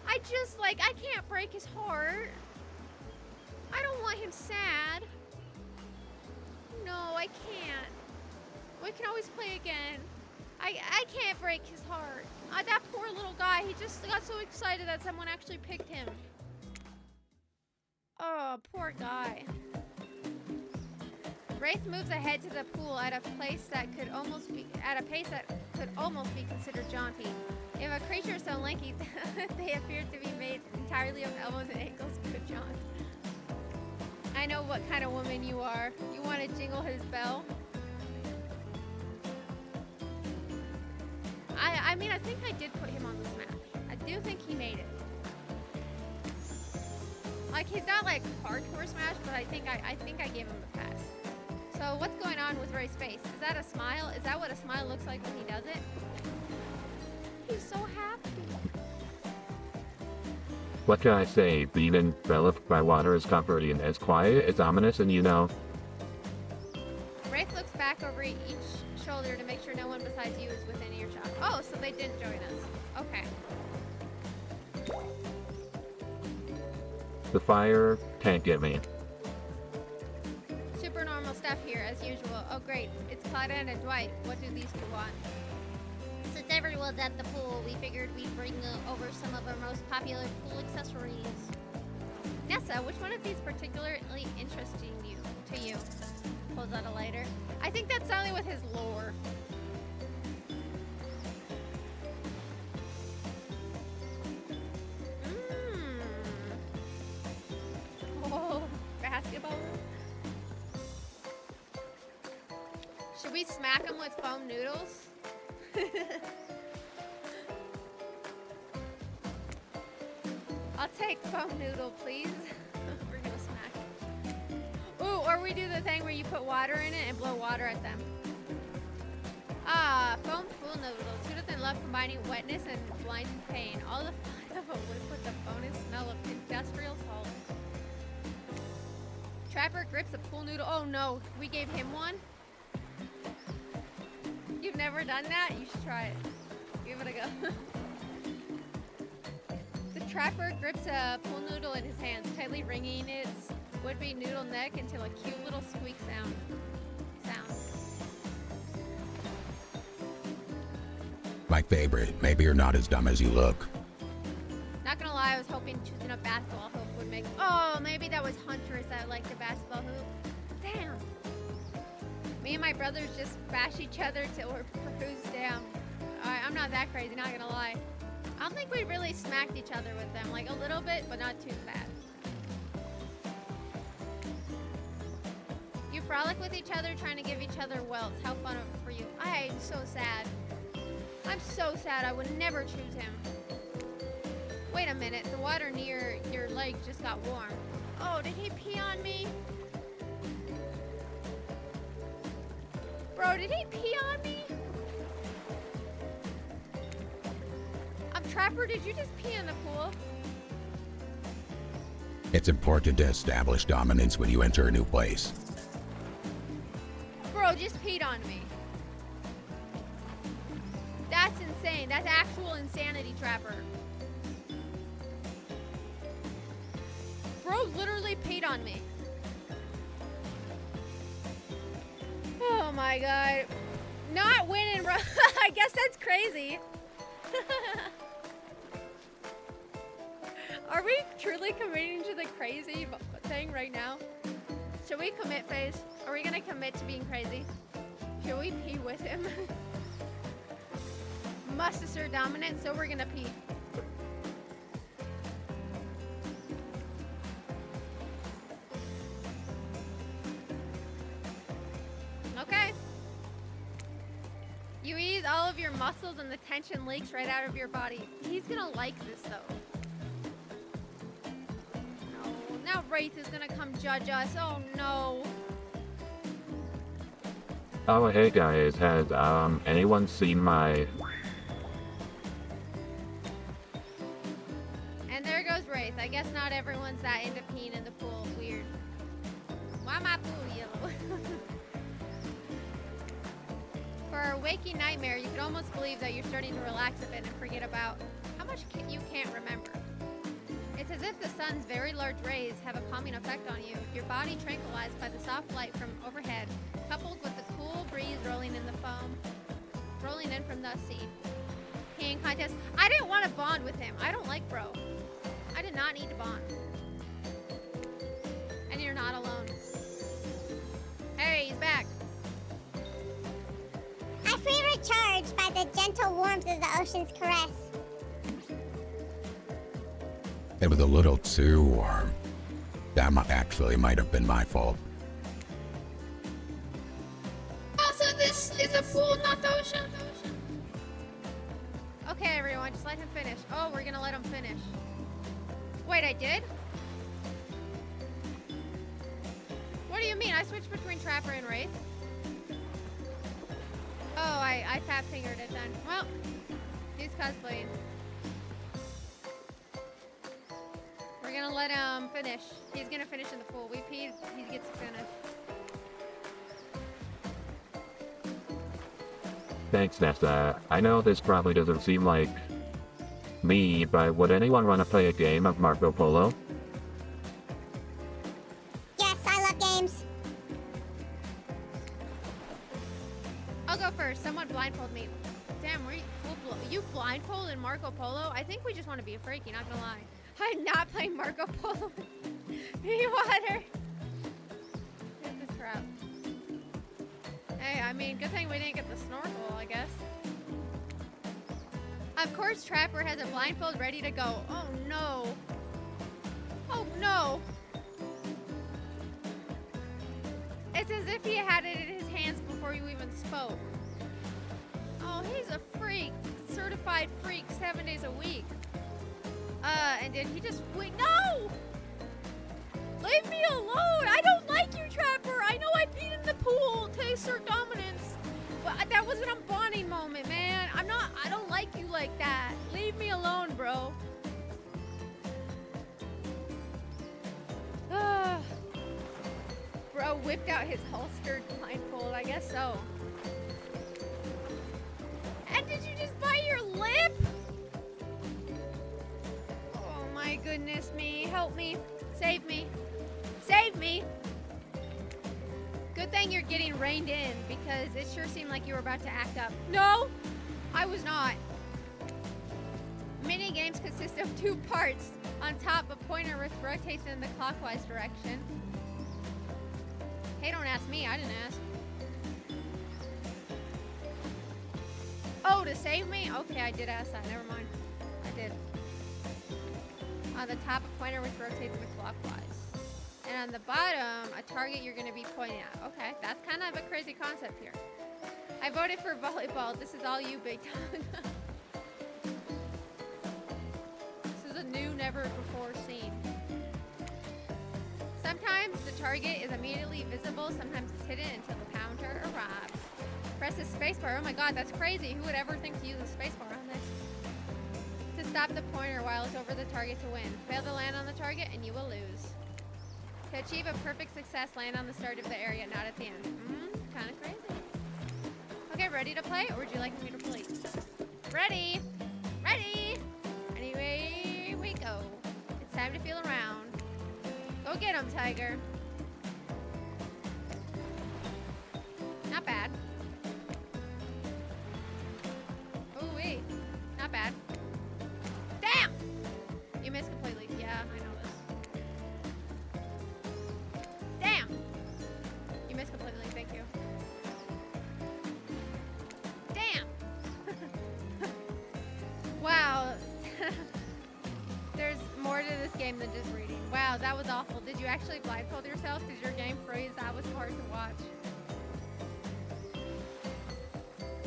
I can't break his heart. I don't want him sad. No, I can't. We can always play again. I can't break his heart. That poor little guy, he just got so excited that someone actually picked him. Oh, poor guy. Wraith moves ahead to the pool at a pace that could almost be considered jaunty. If a creature is so lanky, they appear to be made entirely of elbows and ankles. Good John. I know what kind of woman you are. You want to jingle his bell? I mean, I think I did put him on the smash. I do think he made it. Like, he's not like hardcore smash, but I think I gave him a pass. So what's going on with Ray's face? Is that a smile? Is that what a smile looks like when he does it? He's so happy. What can I say? Being enveloped by water is comforting. It's quiet, it's ominous, and you know. Wraith looks back over each shoulder to make sure no one besides you is within earshot. Oh, so they didn't join us. Okay. The fire can't get me. Super normal stuff here, as usual. Oh, great. It's Clyda and Dwight. What do these two want? Since everyone's at the pool, we figured we'd bring over some of our most popular pool accessories. Nessa, which one of these particularly interesting to you? Pulls out a lighter. I think that's something with his lore. Oh, basketball. Should we smack him with foam noodles? I'll take foam noodle, please. We're gonna smack. Ooh, or we do the thing where you put water in it and blow water at them. Ah, foam pool noodles. Who doesn't love combining wetness and blinding pain? All the fun of a whip with the bonus smell of industrial salt. Trapper grips a pool noodle. Oh no, we gave him one? You've never done that? You should try it. Give it a go. The trapper grips a pool noodle in his hands, tightly wringing its would-be noodle neck until a cute little squeak sound. My favorite. Maybe you're not as dumb as you look. Not gonna lie, I was hoping choosing a basketball hoop would make... Oh, maybe that was Huntress that liked the basketball hoop. Damn. Me and my brothers just bash each other till we're bruised down. I'm not that crazy, not gonna lie. I don't think we really smacked each other with them. Like, a little bit, but not too bad. You frolic with each other, trying to give each other welts. How fun for you. I am so sad. I'm so sad. I would never choose him. Wait a minute. The water near your leg just got warm. Oh, did he pee on me? Bro, did he pee on me? Trapper, did you just pee in the pool? It's important to establish dominance when you enter a new place. Bro, just peed on me. That's insane. That's actual insanity, Trapper. Bro literally peed on me. Oh my god. Not winning, bro. I guess that's crazy. Are we truly committing to the crazy thing right now? Should we commit phase? Are we gonna commit to being crazy? Should we pee with him? Must assert dominance, so we're gonna pee. Okay. You ease all of your muscles and the tension leaks right out of your body. He's gonna like this though. Now Wraith is gonna come judge us. Oh no. Oh, hey guys, has anyone seen my... And there goes Wraith. I guess not everyone's that into peeing in the pool. Weird. Why my pool yellow? For a waking nightmare, you can almost believe that you're starting to relax a bit and forget about how much you can't remember. It's as if the sun's very large rays have a calming effect on you, your body tranquilized by the soft light from overhead, coupled with the cool breeze rolling in from the sea. Peeing contest. I didn't want to bond with him. I don't like bro. I did not need to bond. And you're not alone. Hey, he's back. I free recharge by the gentle warmth of the ocean's caress. It was a little too warm. That actually might have been my fault. Also, this is a pool, not the ocean. Okay, everyone, just let him finish. Oh, we're gonna let him finish. Wait, I did? What do you mean? I switched between Trapper and Wraith? Oh, I fat-fingered it then. Well, he's cosplaying. We're gonna let him finish. He's gonna finish in the pool. We peed, he gets to finish. Thanks, Nessa. I know this probably doesn't seem like me, but would anyone want to play a game of Marco Polo? Yes, I love games. I'll go first. Someone blindfold me. Damn, you blindfold in Marco Polo? I think we just want to be a freaky, not gonna lie. I'm not playing Marco Polo. Be water. It's a trap. Hey, I mean, good thing we didn't get the snorkel, I guess. Of course, Trapper has a blindfold ready to go. Oh no. Oh no. It's as if he had it in his hands before you even spoke. Oh, he's a freak. Certified freak 7 days a week. And did he just wait? No! Leave me alone! I don't like you, Trapper! I know I peed in the pool to assert dominance. But that wasn't a bonding moment, man. I don't like you like that. Leave me alone, bro. Bro whipped out his holstered blindfold. I guess so. And did you just bite your lip? Oh my goodness me. Help me. Save me. Save me. Good thing you're getting reined in because it sure seemed like you were about to act up. No, I was not. Mini games consist of 2 parts. On top, a pointer which rotates in the clockwise direction. Hey, don't ask me. I didn't ask. Oh, to save me? Okay, I did ask that. Never mind. I did. On the top, a pointer which rotates the clockwise. And on the bottom, a target you're going to be pointing at. Okay, that's kind of a crazy concept here. I voted for volleyball. This is all you, Big Tongue. This is a new, never-before scene. Sometimes the target is immediately visible. Sometimes it's hidden until the counter arrives. Press the spacebar. Oh my god, that's crazy. Who would ever think to use a spacebar on this? To stop the pointer while it's over the target to win. Fail to land on the target and you will lose. To achieve a perfect success, land on the start of the area, not at the end. Kind of crazy. Okay, ready to play, or would you like me to play? Ready! Ready! Anyway, we go. It's time to feel around. Go get him, Tiger. Not bad. Ooh, wait. Not bad. Damn! You missed completely. Yeah, I know this. Damn! You missed completely. Thank you. Damn! Wow. There's more to this game than just reading. Wow, that was awful. Did you actually blindfold yourself? Because your game froze. That was hard to watch.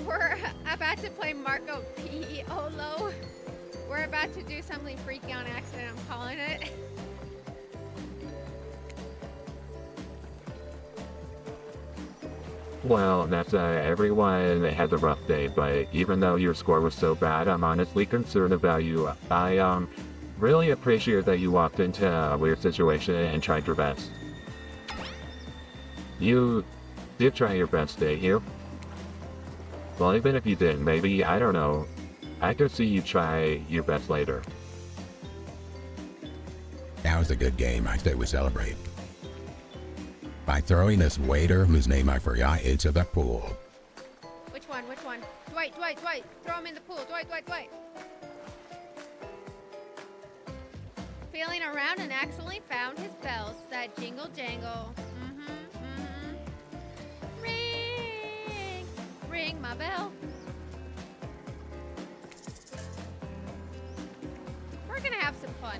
We're about to play Marco Polo. We're about to do something freaky on accident, I'm calling it. Well, that's everyone had a rough day, but even though your score was so bad, I'm honestly concerned about you. I really appreciate that you walked into a weird situation and tried your best. You did try your best, didn't you? Well, even if you didn't, maybe, I don't know, I could see you try your best later. That was a good game. I say we celebrate. By throwing this waiter, whose name I forgot, into the pool. Which one? Which one? Dwight, Dwight, Dwight. Throw him in the pool. Dwight, Dwight, Dwight. Feeling around and accidentally found his bells. That jingle jangle. Ring. Ring my bell. We're gonna have some fun.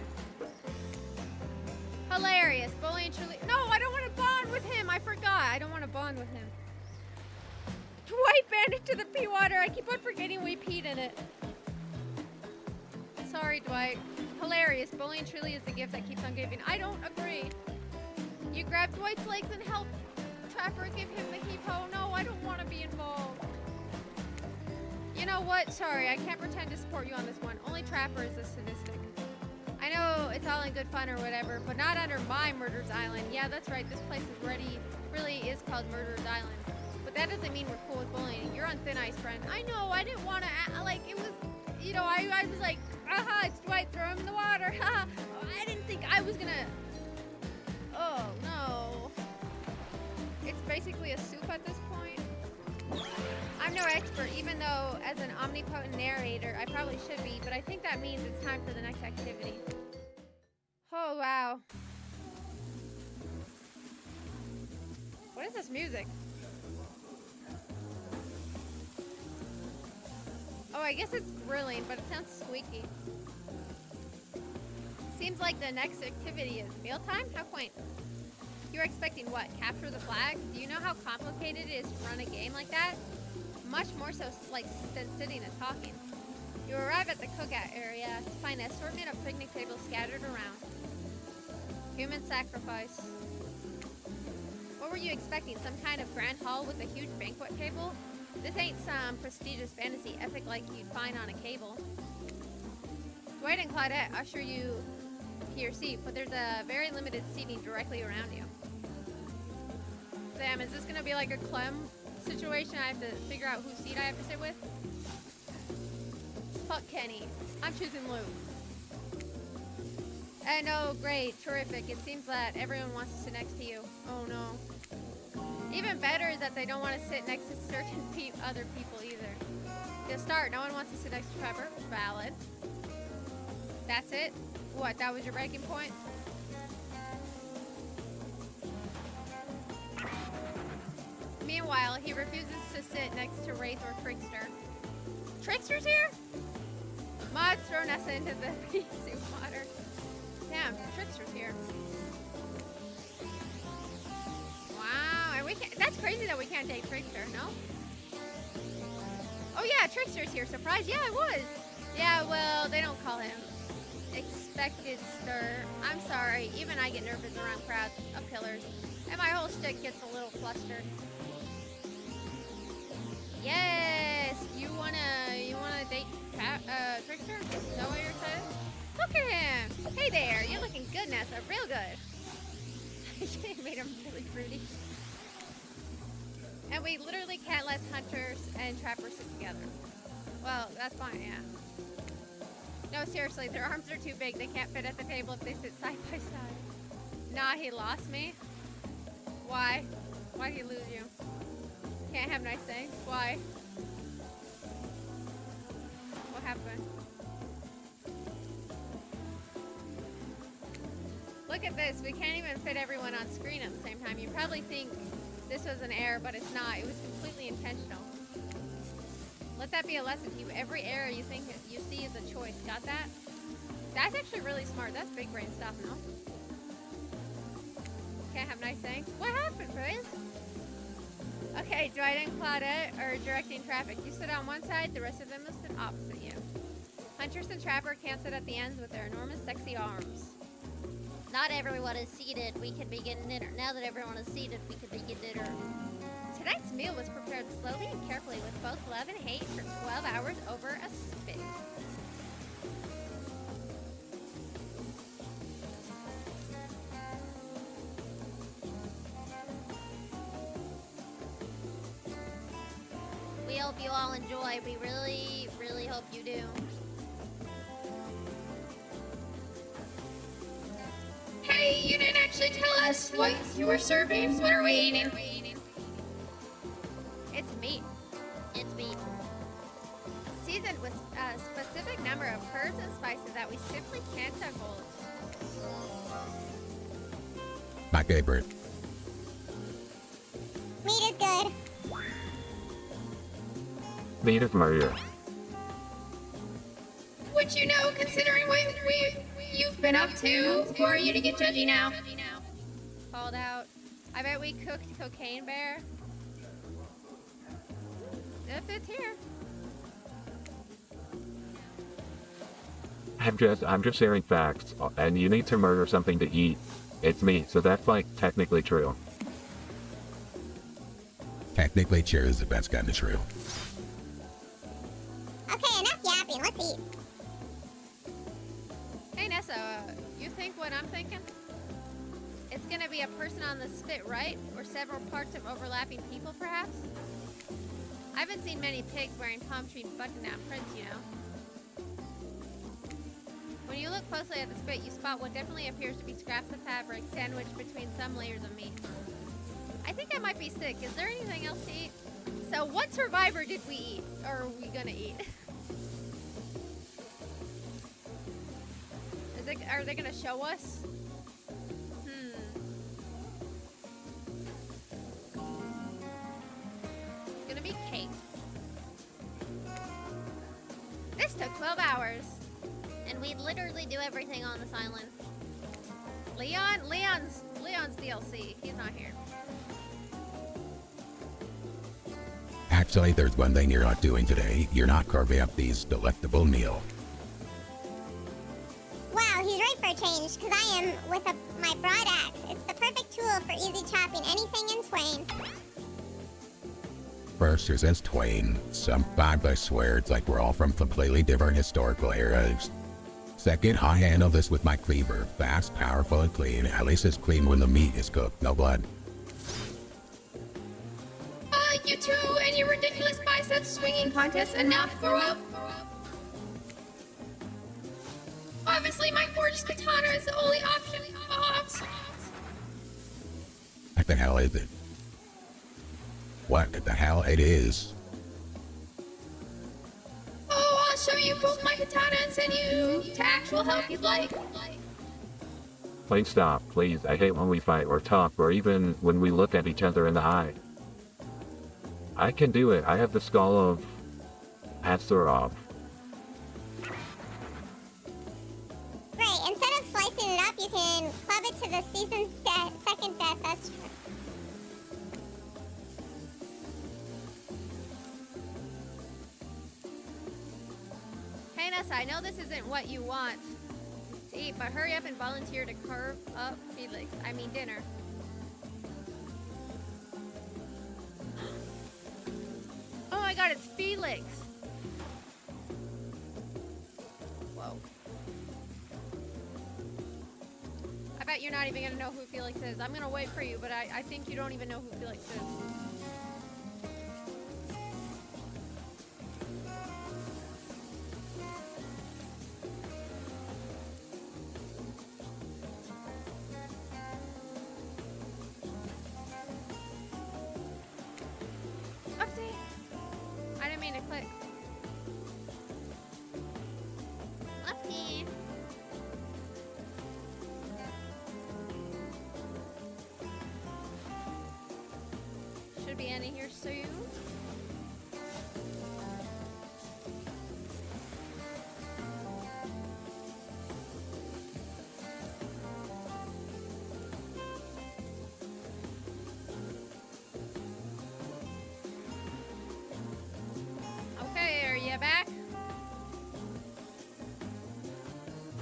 Hilarious. Bully and Truly. No, I don't want to bond with him. I forgot. I don't want to bond with him. Dwight banned it to the pee water. I keep on forgetting we peed in it. Sorry, Dwight. Hilarious. Bully and Truly is the gift that keeps on giving. I don't agree. You grab Dwight's legs and help Trapper give him the heave-ho. No, I don't want to be involved. You know what? Sorry, I can't pretend to support you on this one. Only Trapper is a sadistic. I know it's all in good fun or whatever, but not under my Murder's Island. Yeah, that's right. This place is really is called Murder's Island. But that doesn't mean we're cool with bullying. You're on thin ice, friend. I know. I didn't want to. Like, it was, you know, I was like, aha, it's Dwight. Throw him in the water. Ha. I didn't think I was gonna. Oh no. It's basically a soup at this point. I'm no expert, even though as an omnipotent narrator, I probably should be, but I think that means it's time for the next activity. Oh, wow. What is this music? Oh, I guess it's grilling, but it sounds squeaky. Seems like the next activity is mealtime? How quaint. You're expecting what? Capture the flag? Do you know how complicated it is to run a game like that? Much more so like than sitting and talking. You arrive at the cookout area to find an assortment of picnic tables scattered around. Human sacrifice. What were you expecting? Some kind of grand hall with a huge banquet table? This ain't some prestigious fantasy epic like you'd find on a cable. Dwight and Claudette usher you to your seat, but there's a very limited seating directly around you. Damn, is this gonna be like a Clem situation? I have to figure out whose seat I have to sit with? Fuck Kenny. I'm choosing Luke. And oh, great, terrific. It seems that everyone wants to sit next to you. Oh no. Even better is that they don't want to sit next to certain other people either. To start, no one wants to sit next to Trevor. Valid. That's it? What, that was your breaking point? Meanwhile, he refuses to sit next to Wraith or Trickster. Trickster's here? Mod's thrown us into the pea soup water. Damn, Trickster's here. Wow, and we can't. That's crazy that we can't date Trickster, no? Oh yeah, Trickster's here. Surprise! Yeah, I was. Yeah, well, they don't call him expected stir. I'm sorry. Even I get nervous around crowds of killers, and my whole shtick gets a little flustered. Yes, you wanna date Trickster? Is that what you're saying? Look at him. Hey there, you're looking good, Nessa. Real good. She made him really fruity. And we literally can't let hunters and trappers sit together. Well, that's fine, yeah. No, seriously, their arms are too big. They can't fit at the table if they sit side by side. Nah, he lost me. Why? Why'd he lose you? Can't have nice things. Why? What happened? Look at this. We can't even fit everyone on screen at the same time. You probably think this was an error, but it's not. It was completely intentional. Let that be a lesson to you. Every error you think you see is a choice. Got that? That's actually really smart. That's big brain stuff, no? Can't have nice things. What happened, Chris? Okay, Dwight and Claudette are directing traffic. You sit on one side, the rest of them will sit opposite you. Hunters and Trapper can't sit at the ends with their enormous sexy arms. Not everyone is seated. We can begin dinner. Now that everyone is seated, we can begin dinner. Tonight's meal was prepared slowly and carefully with both love and hate for 12 hours over a spit. We hope you all enjoy. We really, really hope you do. Hey, you didn't actually tell us what you were serving. What are we eating? It's meat. It's meat. Seasoned with a specific number of herbs and spices that we simply can't divulge. My favorite. Meat is good. Native murder. Would you know, considering what you've been up to. Who are you to get judgy now? Called out. I bet we cooked Cocaine Bear. If it's here. I'm just sharing facts, and you need to murder something to eat. It's me, so that's like technically true. Technically, cheer is the best kind of true. Okay, enough yapping. Let's eat. Hey Nessa, you think what I'm thinking? It's gonna be a person on the spit, right? Or several parts of overlapping people, perhaps? I haven't seen many pigs wearing palm tree button-down prints, you know. When you look closely at the spit, you spot what definitely appears to be scraps of fabric sandwiched between some layers of meat. I think I might be sick. Is there anything else to eat? So what survivor did we eat? Or are we gonna eat? Are they gonna show us? It's gonna be cake. This took 12 hours. And we literally do everything on this island. Leon's DLC. He's not here. Actually, there's one thing you're not doing today. You're not carving up these delectable meal. Wow, he's right for a change, because I am with my broad axe. It's the perfect tool for easy chopping anything in twain. First, there's this Twain. Sometimes I swear it's like we're all from completely different historical eras. Second, I handle this with my cleaver. Fast, powerful, and clean. At least it's clean when the meat is cooked. No blood. You two and your ridiculous biceps swinging contest. Enough, grow up. Obviously, my gorgeous katana is the only option. What the hell is it? What the hell it is? Oh, I'll show you both my katana and send you to actual help you'd like. Please stop, please. I hate when we fight or talk or even when we look at each other in the eye. I can do it. I have the skull of Astaroth. Great, instead of slicing it up, you can club it to the season's second death. That's true. Hey Nessa, I know this isn't what you want to eat, but hurry up and volunteer to carve up dinner. Oh my god, it's Felix! Whoa. I bet you're not even gonna know who Felix is. I'm gonna wait for you, but I think you don't even know who Felix is. Oopsie! I didn't mean to click. Oopsie! Should be ending here soon. Okay, are you back?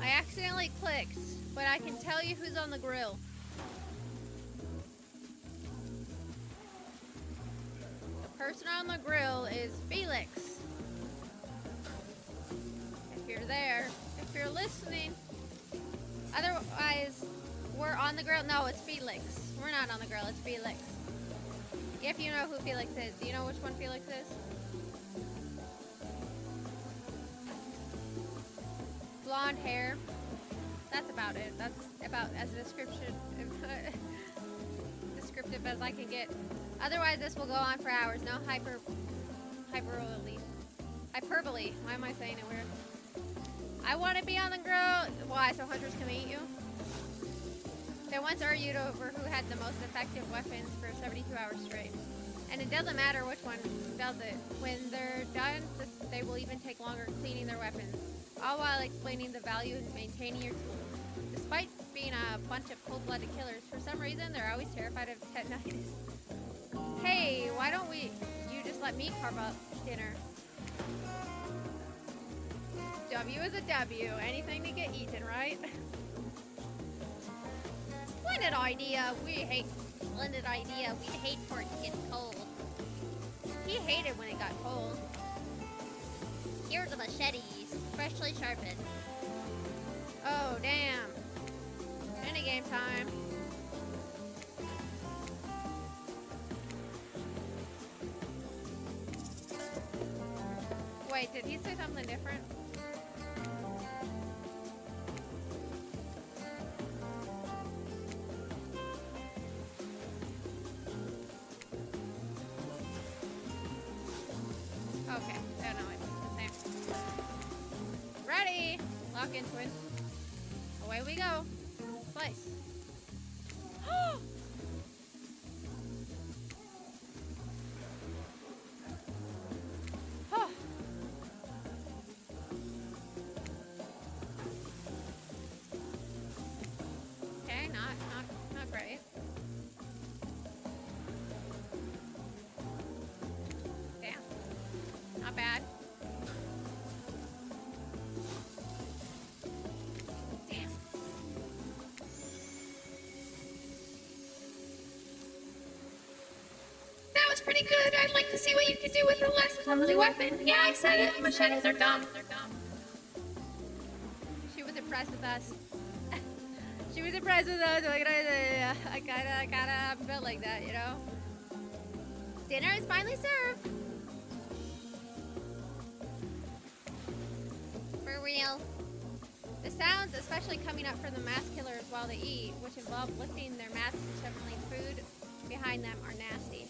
I accidentally clicked, but I can tell you who's on the grill. The person on the grill is Felix. If you're there, if you're listening. Otherwise, we're on the grill. No, it's Felix. We're not on the grill, it's Felix. If you know who Felix is. Do you know which one Felix is? Blonde hair. That's about it. That's about as descriptive as I can get. Otherwise, this will go on for hours. No hyperbole. Why am I saying it weird? I want to be on the grill. Why? So hunters can eat you? They once argued over who had the most effective weapons for 72 hours straight. And it doesn't matter which one does it. When they're done, they will even take longer cleaning their weapons. All while explaining the value in maintaining your tools. Despite being a bunch of cold-blooded killers, for some reason they're always terrified of tetanitis. Hey, why don't you just let me carve up dinner? W is a W. Anything to get eaten, right? Splendid idea. We hate for it to get cold. He hated when it got cold. Here's a machete, freshly sharpened. Oh, damn. Minigame time. Wait, did he say something different? Okay, I don't know, it's the same. Ready! Lock into it. Away we go. Slice. Okay, not great. Damn. Not bad. Damn. That was pretty good. I'd like to see what you could do with a less clumsy weapon. Yeah, I said it. Machetes are dumb. She was impressed with us. She was impressed with us. Like, I kinda felt like that, you know? Dinner is finally served. For real. The sounds, especially coming up from the mask killers while they eat, which involve lifting their masks and shoveling food behind them, are nasty.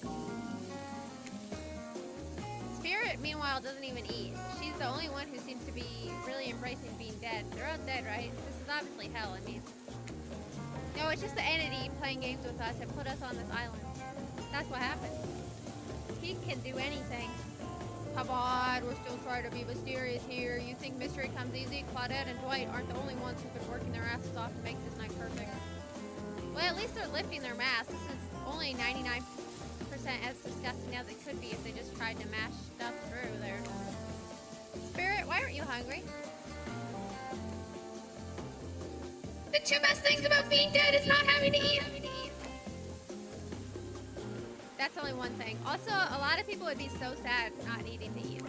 Spirit, meanwhile, doesn't even eat. She's the only one who seems to be really embracing being dead. They're all dead, right? This is obviously hell, I mean. No, it's just the entity playing games with us and put us on this island. That's what happened. He can do anything. Come on, we're still trying to be mysterious here. You think mystery comes easy? Claudette and Dwight aren't the only ones who've been working their asses off to make this night perfect. Well, at least they're lifting their masks. This is only 99% as disgusting as it could be if they just tried to mash stuff through there. Spirit, why aren't you hungry? The two best things about being dead is not having to eat. That's only one thing. Also, a lot of people would be so sad not needing to eat.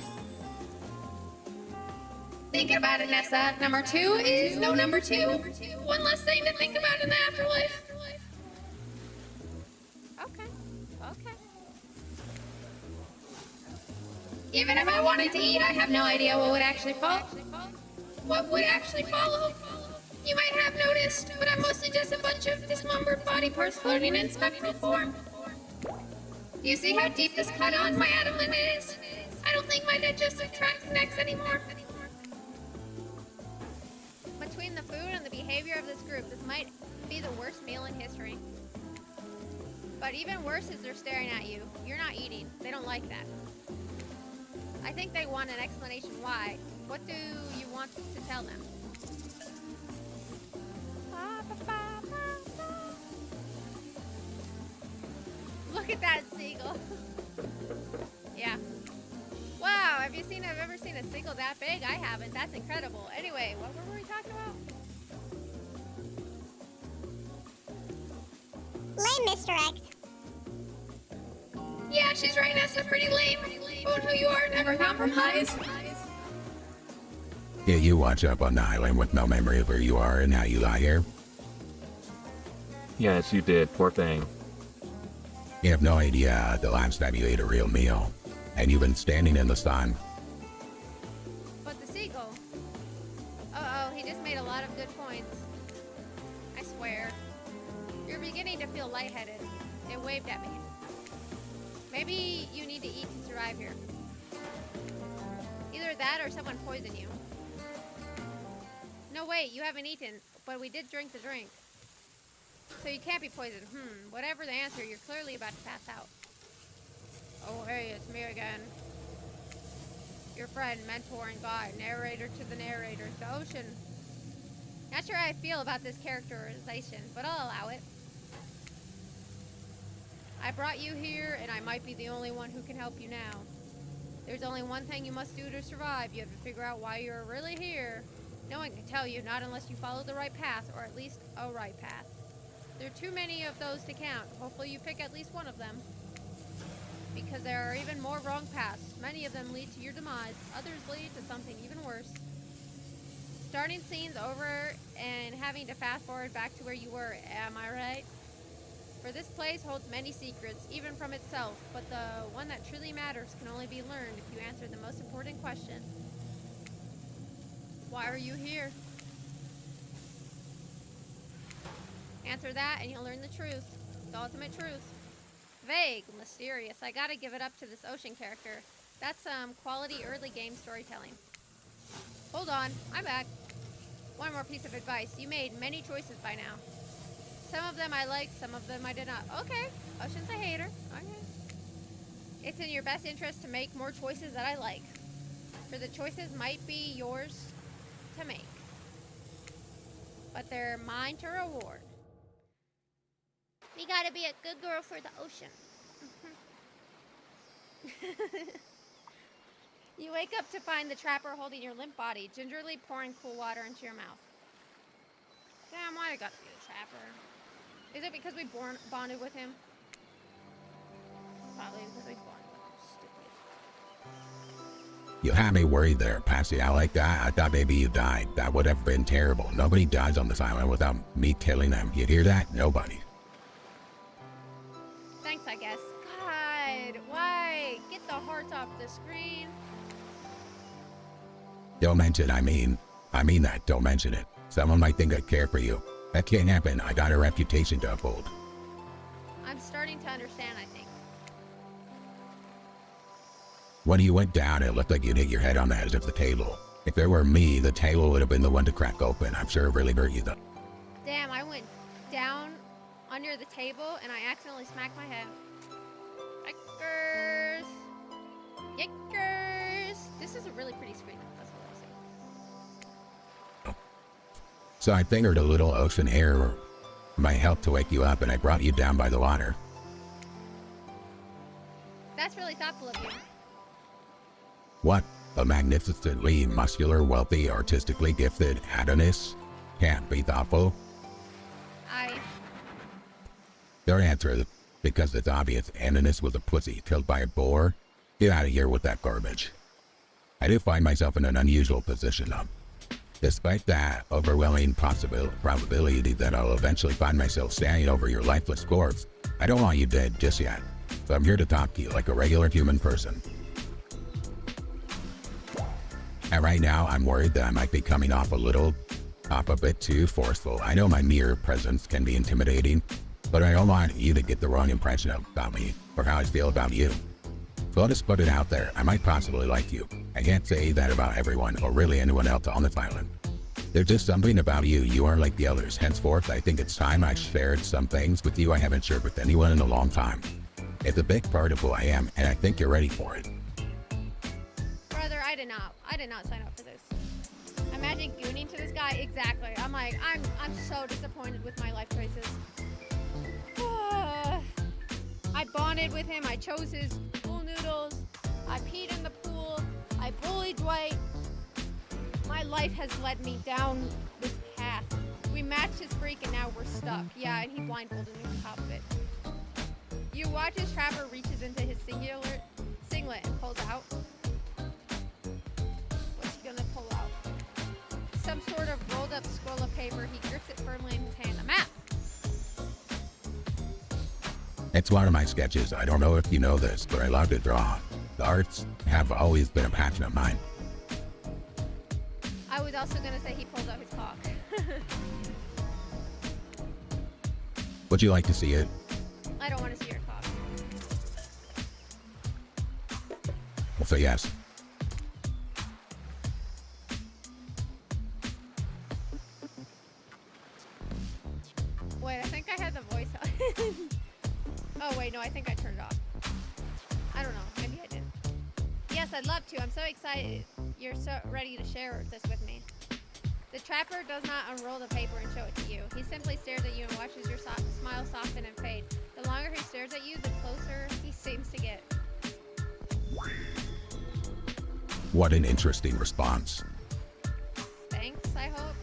Thinking about it, Nessa. Number two is no number two. One less thing to think about in the afterlife. Okay. Even if I wanted to eat, I have no idea what would actually follow. What would actually follow? You might have noticed, but I'm mostly just a bunch of dismembered body parts floating in spectral form. Do you see how deep this cut on my atom limit is? I don't think my digestive tract connects anymore. Between the food and the behavior of this group, this might be the worst meal in history. But even worse is they're staring at you. You're not eating. They don't like that. I think they want an explanation why. What do you want to tell them? Look at that seagull. Yeah. Wow, have I've ever seen a seagull that big? I haven't. That's incredible. Anyway, what were we talking about? Lame misdirect. Yeah, she's right, Nessa. Pretty lame. Own who you are, never compromise. Yeah, you watch up on the island with no memory of where you are and how you lie here. Yes, you did. Poor thing. You have no idea the last time you ate a real meal. And you've been standing in the sun. But the seagull. Uh-oh, he just made a lot of good points. I swear. You're beginning to feel lightheaded. It waved at me. Maybe you need to eat to survive here. Either that or someone poisoned you. No, wait, you haven't eaten, but we did drink the drink. So you can't be poisoned. Whatever the answer, you're clearly about to pass out. Oh, hey, it's me again. Your friend, mentor, and guide, narrator to the narrators, the ocean. Not sure how I feel about this characterization, but I'll allow it. I brought you here, and I might be the only one who can help you now. There's only one thing you must do to survive. You have to figure out why you're really here. No one can tell you, not unless you follow the right path, or at least a right path. There are too many of those to count. Hopefully you pick at least one of them. Because there are even more wrong paths. Many of them lead to your demise. Others lead to something even worse. Starting scenes over and having to fast forward back to where you were, am I right? For this place holds many secrets, even from itself, but the one that truly matters can only be learned if you answer the most important question. Why are you here? Answer that and you'll learn the truth. The ultimate truth. Vague, mysterious. I gotta give it up to this ocean character. That's some quality early game storytelling. Hold on, I'm back. One more piece of advice. You made many choices by now. Some of them I liked, some of them I did not. Okay, Ocean's a hater. Okay. It's in your best interest to make more choices that I like. For the choices might be yours to make. But they're mine to reward. We gotta be a good girl for the ocean. You wake up to find the trapper holding your limp body, gingerly pouring cool water into your mouth. Damn, why'd it gotta be the trapper? Is it because we bonded with him? Probably because we bonded with him. Stupid. You had me worried there, passing out like that. I thought maybe you died. That would have been terrible. Nobody dies on this island without me killing them. You hear that? Nobody. Thanks, I guess. God, why? Get the hearts off the screen. Don't mention, I mean that. Don't mention it. Someone might think I care for you. That can't happen. I got a reputation to uphold. I'm starting to understand, I think. When you went down, it looked like you'd hit your head on the edge of the table. If there were me, the table would have been the one to crack open. I'm sure it really hurt you, though. Damn, I went down under the table and I accidentally smacked my head. Yikers! Yikers! This is a really pretty screen. That's what I say. So I fingered a little ocean air might help to wake you up, and I brought you down by the water. That's really thoughtful of you. What? A magnificently muscular, wealthy, artistically gifted Adonis can't be thoughtful? Their answer is because it's obvious Adonis was a pussy killed by a boar. Get out of here with that garbage. I do find myself in an unusual position, though. Despite that overwhelming probability that I'll eventually find myself standing over your lifeless corpse, I don't want you dead just yet. So I'm here to talk to you like a regular human person. And right now, I'm worried that I might be coming off a bit too forceful. I know my mere presence can be intimidating, but I don't want you to get the wrong impression about me or how I feel about you. So I'll just put it out there. I might possibly like you. I can't say that about everyone or really anyone else on this island. There's just something about you. You are like the others. Henceforth, I think it's time I shared some things with you I haven't shared with anyone in a long time. It's a big part of who I am, and I think you're ready for it. Brother, I did not sign up for this. Imagine gooning to this guy. Exactly. I'm like, I'm so disappointed with my life choices. I bonded with him. I chose his pool noodles. I peed in the pool. I bullied Dwight. My life has led me down this path. We matched his freak and now we're stuck. Yeah, and he blindfolded me on top of it. You watch as Trapper reaches into his singlet and pulls out. What's he gonna pull out? Some sort of rolled up scroll of paper. He grips it firmly in his hand. A map! It's one of my sketches. I don't know if you know this, but I love to draw. The arts have always been a passion of mine. I was also gonna say he pulled out his cock. Would you like to see it? I don't want to see your cock. Well, say yes. Wait, I think I had the voice on. Oh wait, no, I think I turned it off. I don't know, maybe I didn't. Yes, I'd love to. I'm so excited. You're so ready to share this with me. The trapper does not unroll the paper and show it to you. He simply stares at you and watches your smile soften and fade. The longer he stares at you, the closer he seems to get. What an interesting response. Thanks, I hope.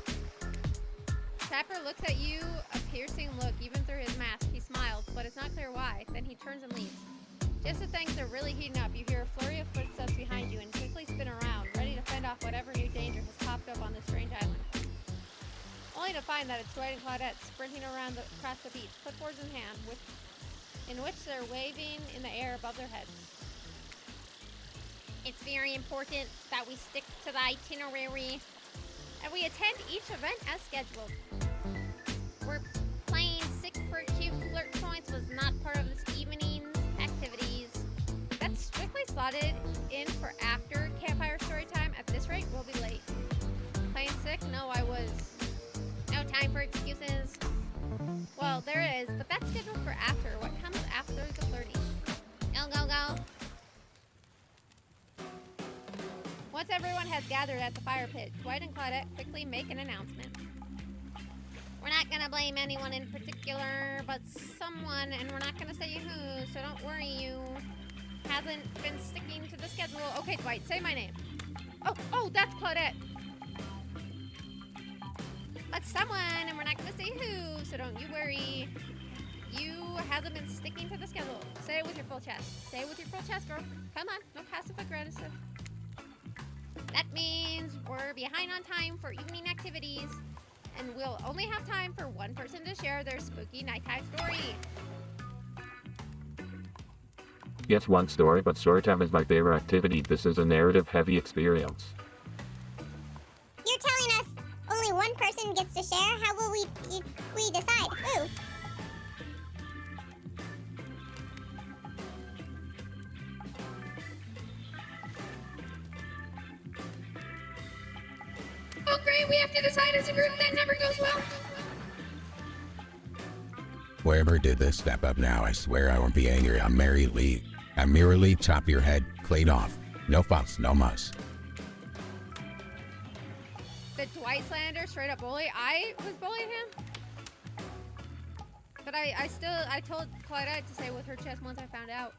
Trapper looks at you, a piercing look, even through his mask. He smiles, but it's not clear why. Then he turns and leaves. Just as things are really heating up, you hear a flurry of footsteps behind you and quickly spin around, ready to fend off whatever new danger has popped up on this strange island. Only to find that it's Dwight and Claudette sprinting around across the beach, clipboards in hand, in which they're waving in the air above their heads. It's very important that we stick to the itinerary and we attend each event as scheduled. We're playing Sick for Cute Flirt Points was not part of this evening's activities. That's strictly slotted in for after campfire story time. At this rate, we'll be late. Playing sick? No, I was. No time for excuses. Well, there is, but that's scheduled for after. What comes after the flirting? Go, go, go. Once everyone has gathered at the fire pit, Dwight and Claudette quickly make an announcement. We're not gonna blame anyone in particular, but someone, and we're not gonna say who, so don't worry, you hasn't been sticking to the schedule. Okay, Dwight, say my name. Oh, that's Claudette. But someone, and we're not gonna say who, so don't you worry. You hasn't been sticking to the schedule. Say it with your full chest. Say it with your full chest, girl. Come on, no passive aggressive. That means we're behind on time for evening activities, and we'll only have time for one person to share their spooky nighttime story. Yes, one story, but storytime is my favorite activity. This is a narrative-heavy experience. You're telling us only one person gets to share? How will we decide? Who? Oh great, we have to decide as a group. That never goes well. Whoever did this, step up now. I swear I won't be angry. I'm merely chop your head clean off. No fuss, no muss. The Dwight slander, straight up bully. I was bullying him. But I told Claudette to say with her chest once I found out.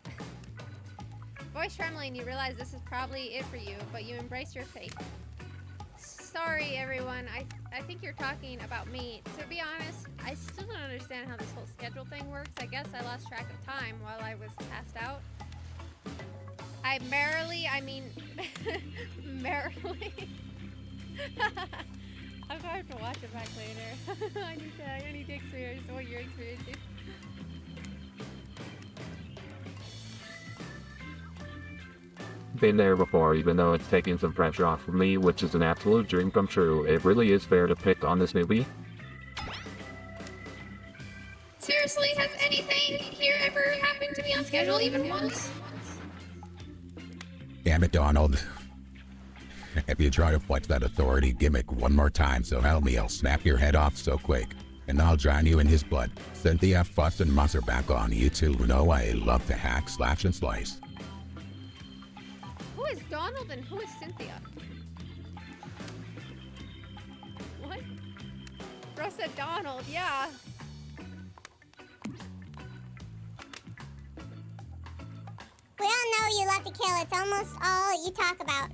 Voice trembling, you realize this is probably it for you, but you embrace your fate. Sorry, everyone. I think you're talking about me. To be honest, I still don't understand how this whole schedule thing works. I guess I lost track of time while I was passed out. Merrily. I'm going to have to watch it back later. I need to experience what you're experiencing. Been there before, even though it's taking some pressure off of me, which is an absolute dream come true. It really is fair to pick on this newbie. Seriously, has anything here ever happened to be on schedule even once? Damn it, Donald. If you try to flex that authority gimmick one more time, so help me, I'll snap your head off so quick. And I'll drown you in his blood. Cynthia, Fuss, and Muss are back on. You two know I love to hack, slash, and slice. Who is Donald and who is Cynthia? What? Bro said Donald, yeah. We all know you love to kill. It's almost all you talk about.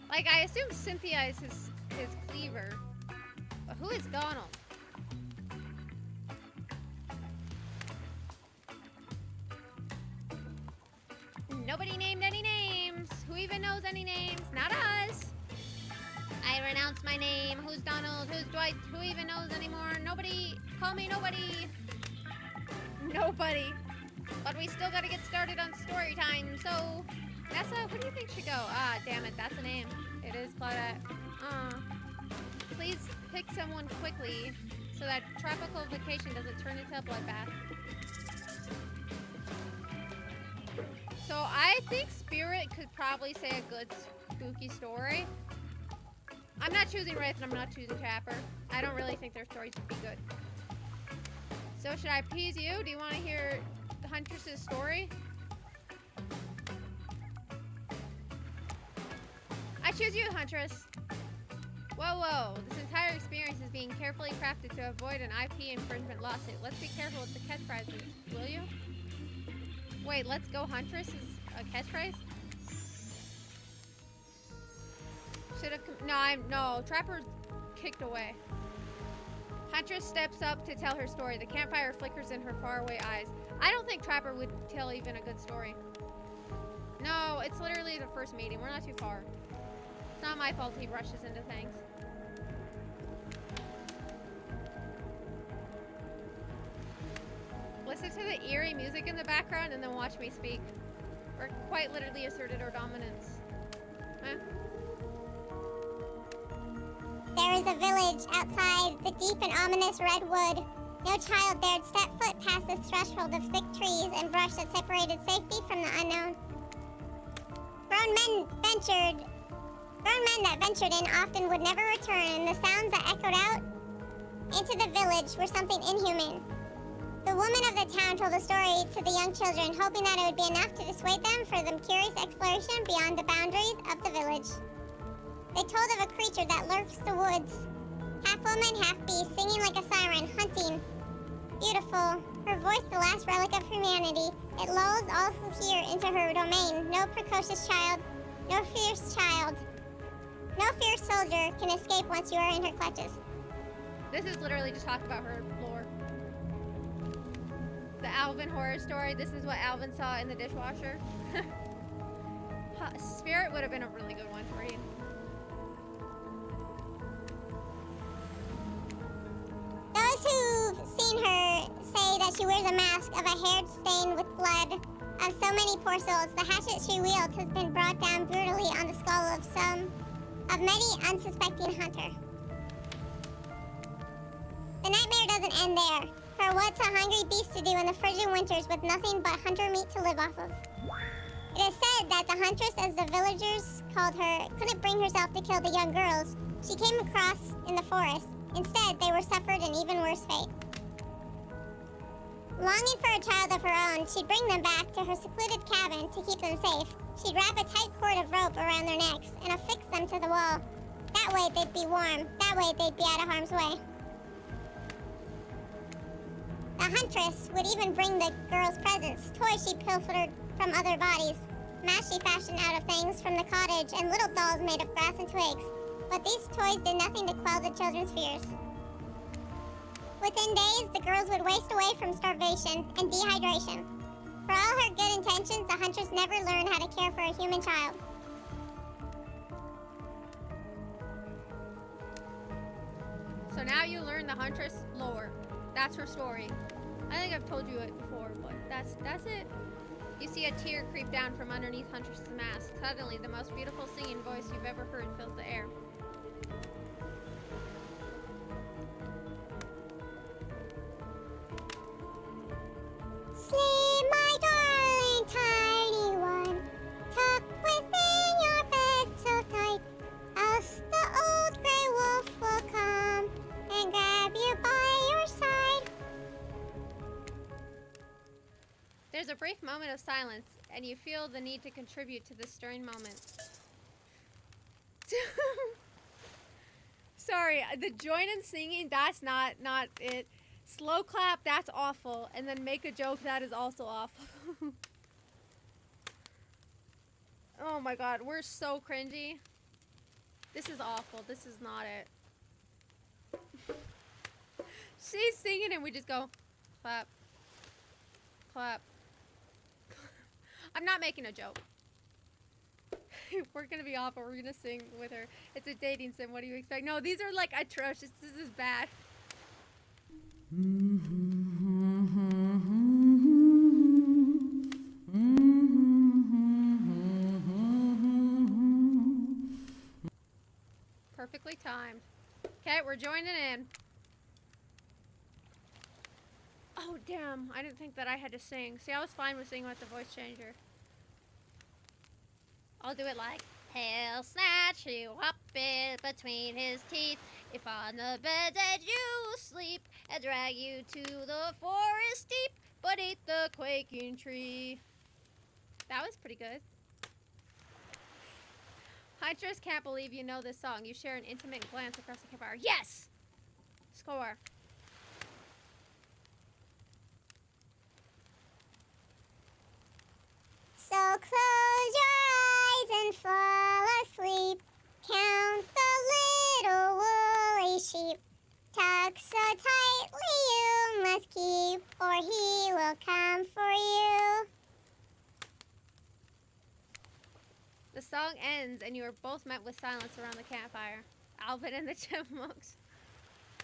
Like, I assume Cynthia is his cleaver. But who is Donald? Nobody named any names. Who even knows any names? Not us. I renounce my name. Who's Donald? Who's Dwight? Who even knows anymore? Nobody. Call me nobody. Nobody. But we still gotta get started on story time. So, Nessa, what do you think should go? Ah, damn it. That's a name. It is Claudette. Please pick someone quickly so that tropical vacation doesn't turn into a bloodbath. So I think Spirit could probably say a good spooky story. I'm not choosing Wraith and I'm not choosing Trapper. I don't really think their stories would be good. So should I appease you? Do you want to hear the Huntress's story? I choose you, Huntress. Well, Whoa, whoa. This entire experience is being carefully crafted to avoid an IP infringement lawsuit. Let's be careful with the catchphrases, will you? Wait, let's go Huntress is a catchphrase? Should have no, Trapper kicked away. Huntress steps up to tell her story. The campfire flickers in her faraway eyes. I don't think Trapper would tell even a good story. No, it's literally the first meeting. We're not too far. It's not my fault he rushes into things. Listen to the eerie music in the background and then watch me speak. Or quite literally asserted our dominance. Huh? There is a village outside the deep and ominous redwood. No child dared step foot past this threshold of thick trees and brush that separated safety from the unknown. Grown men that ventured in often would never return, and the sounds that echoed out into the village were something inhuman. The woman of the town told the story to the young children, hoping that it would be enough to dissuade them from the curious exploration beyond the boundaries of the village. They told of a creature that lurks the woods, half woman, half beast, singing like a siren, hunting. Beautiful, her voice the last relic of humanity. It lulls all who hear into her domain. No precocious child, no fierce soldier can escape once you are in her clutches. This is literally just talking about her lore. The Alvin horror story. This is what Alvin saw in the dishwasher. Spirit would have been a really good one to read. Those who've seen her say that she wears a mask of a hair stained with blood of so many poor souls. The hatchet she wields has been brought down brutally on the skull of many unsuspecting hunter. The nightmare doesn't end there. For what's a hungry beast to do in the frigid winters with nothing but hunter meat to live off of? It is said that the huntress, as the villagers called her, couldn't bring herself to kill the young girls she came across in the forest. Instead, they were suffered an even worse fate. Longing for a child of her own, she'd bring them back to her secluded cabin to keep them safe. She'd wrap a tight cord of rope around their necks and affix them to the wall. That way they'd be warm. That way they'd be out of harm's way. The huntress would even bring the girls presents, toys she pilfered from other bodies, masks she fashioned out of things from the cottage, and little dolls made of grass and twigs. But these toys did nothing to quell the children's fears. Within days, the girls would waste away from starvation and dehydration. For all her good intentions, the huntress never learned how to care for a human child. So now you learn the Huntress lore. That's her story. I think I've told you it before, but that's it. You see a tear creep down from underneath Huntress's mask. Suddenly, the most beautiful singing voice you've ever heard fills the air. Sleep, my darling tiny one, tucked within your bed so tight, else the old gray wolf will come and grab you by your side. There's a brief moment of silence, and you feel the need to contribute to this stirring moment. Sorry, the join in singing, that's not it. Slow clap, that's awful. And then make a joke, that is also awful. Oh my god, we're so cringy. This is awful. This is not it. She's singing and we just go, clap, clap. I'm not making a joke. We're gonna be awful. We're gonna sing with her. It's a dating sim. What do you expect? No, these are like atrocious. This is bad. Perfectly timed. Okay, we're joining in. Oh, damn. I didn't think that I had to sing. See, I was fine with singing with the voice changer. I'll do it like, he'll snatch you up in between his teeth if on the bed that you sleep and drag you to the forest deep beneath the quaking tree. That was pretty good. Huntress can't believe you know this song. You share an intimate glance across the campfire. Yes! Score. So close your eyes and fall asleep. Count the little woolly sheep. Tuck so tightly you must keep, or he will come for you. The song ends, and you are both met with silence around the campfire. Alvin and the Chipmunks.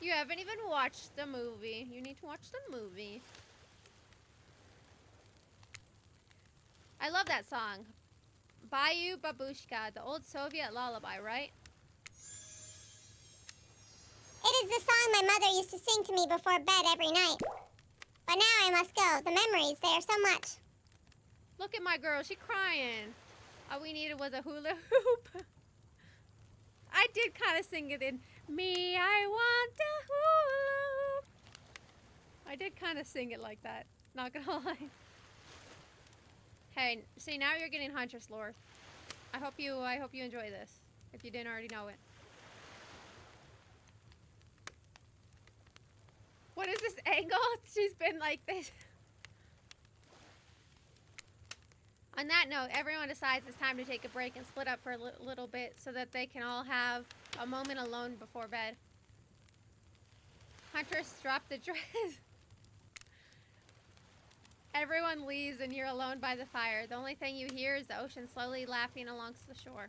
You haven't even watched the movie. You need to watch the movie. I love that song. Bayou Babushka, the old Soviet lullaby, right? It is the song my mother used to sing to me before bed every night. But now I must go. The memories, they are so much. Look at my girl, she crying. All we needed was a hula hoop. I did kind of sing it in Me, I want a hula hoop. I did kind of sing it like that, not gonna lie. Hey, see, now you're getting Huntress lore. I hope you enjoy this, if you didn't already know it. What is this angle? She's been like this. On that note, everyone decides it's time to take a break and split up for a little bit so that they can all have a moment alone before bed. Huntress dropped the dress. Everyone leaves and you're alone by the fire. The only thing you hear is the ocean slowly lapping alongst the shore.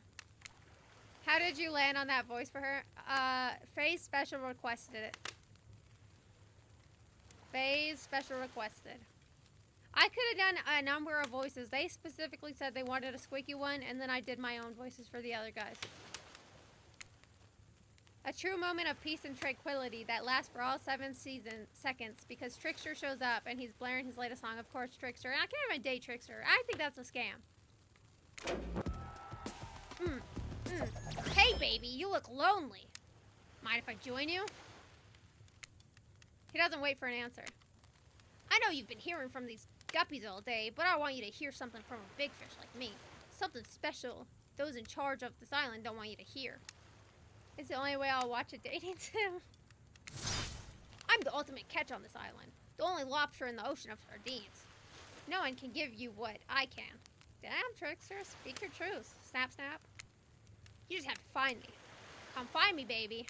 How did you land on that voice for her? Faye's special requested it. Faye's special requested. I could have done a number of voices. They specifically said they wanted a squeaky one, and then I did my own voices for the other guys. A true moment of peace and tranquility that lasts for all 7 seconds because Trickster shows up and he's blaring his latest song. Of course, Trickster. And I can't even date Trickster. I think that's a scam. Hey, baby, you look lonely. Mind if I join you? He doesn't wait for an answer. I know you've been hearing from these guppies all day, but I want you to hear something from a big fish like me. Something special those in charge of this island don't want you to hear. It's the only way I'll watch a dating sim. I'm the ultimate catch on this island. The only lobster in the ocean of sardines. No one can give you what I can. Damn, Trickster, speak your truth. Snap, snap. You just have to find me. Come find me, baby.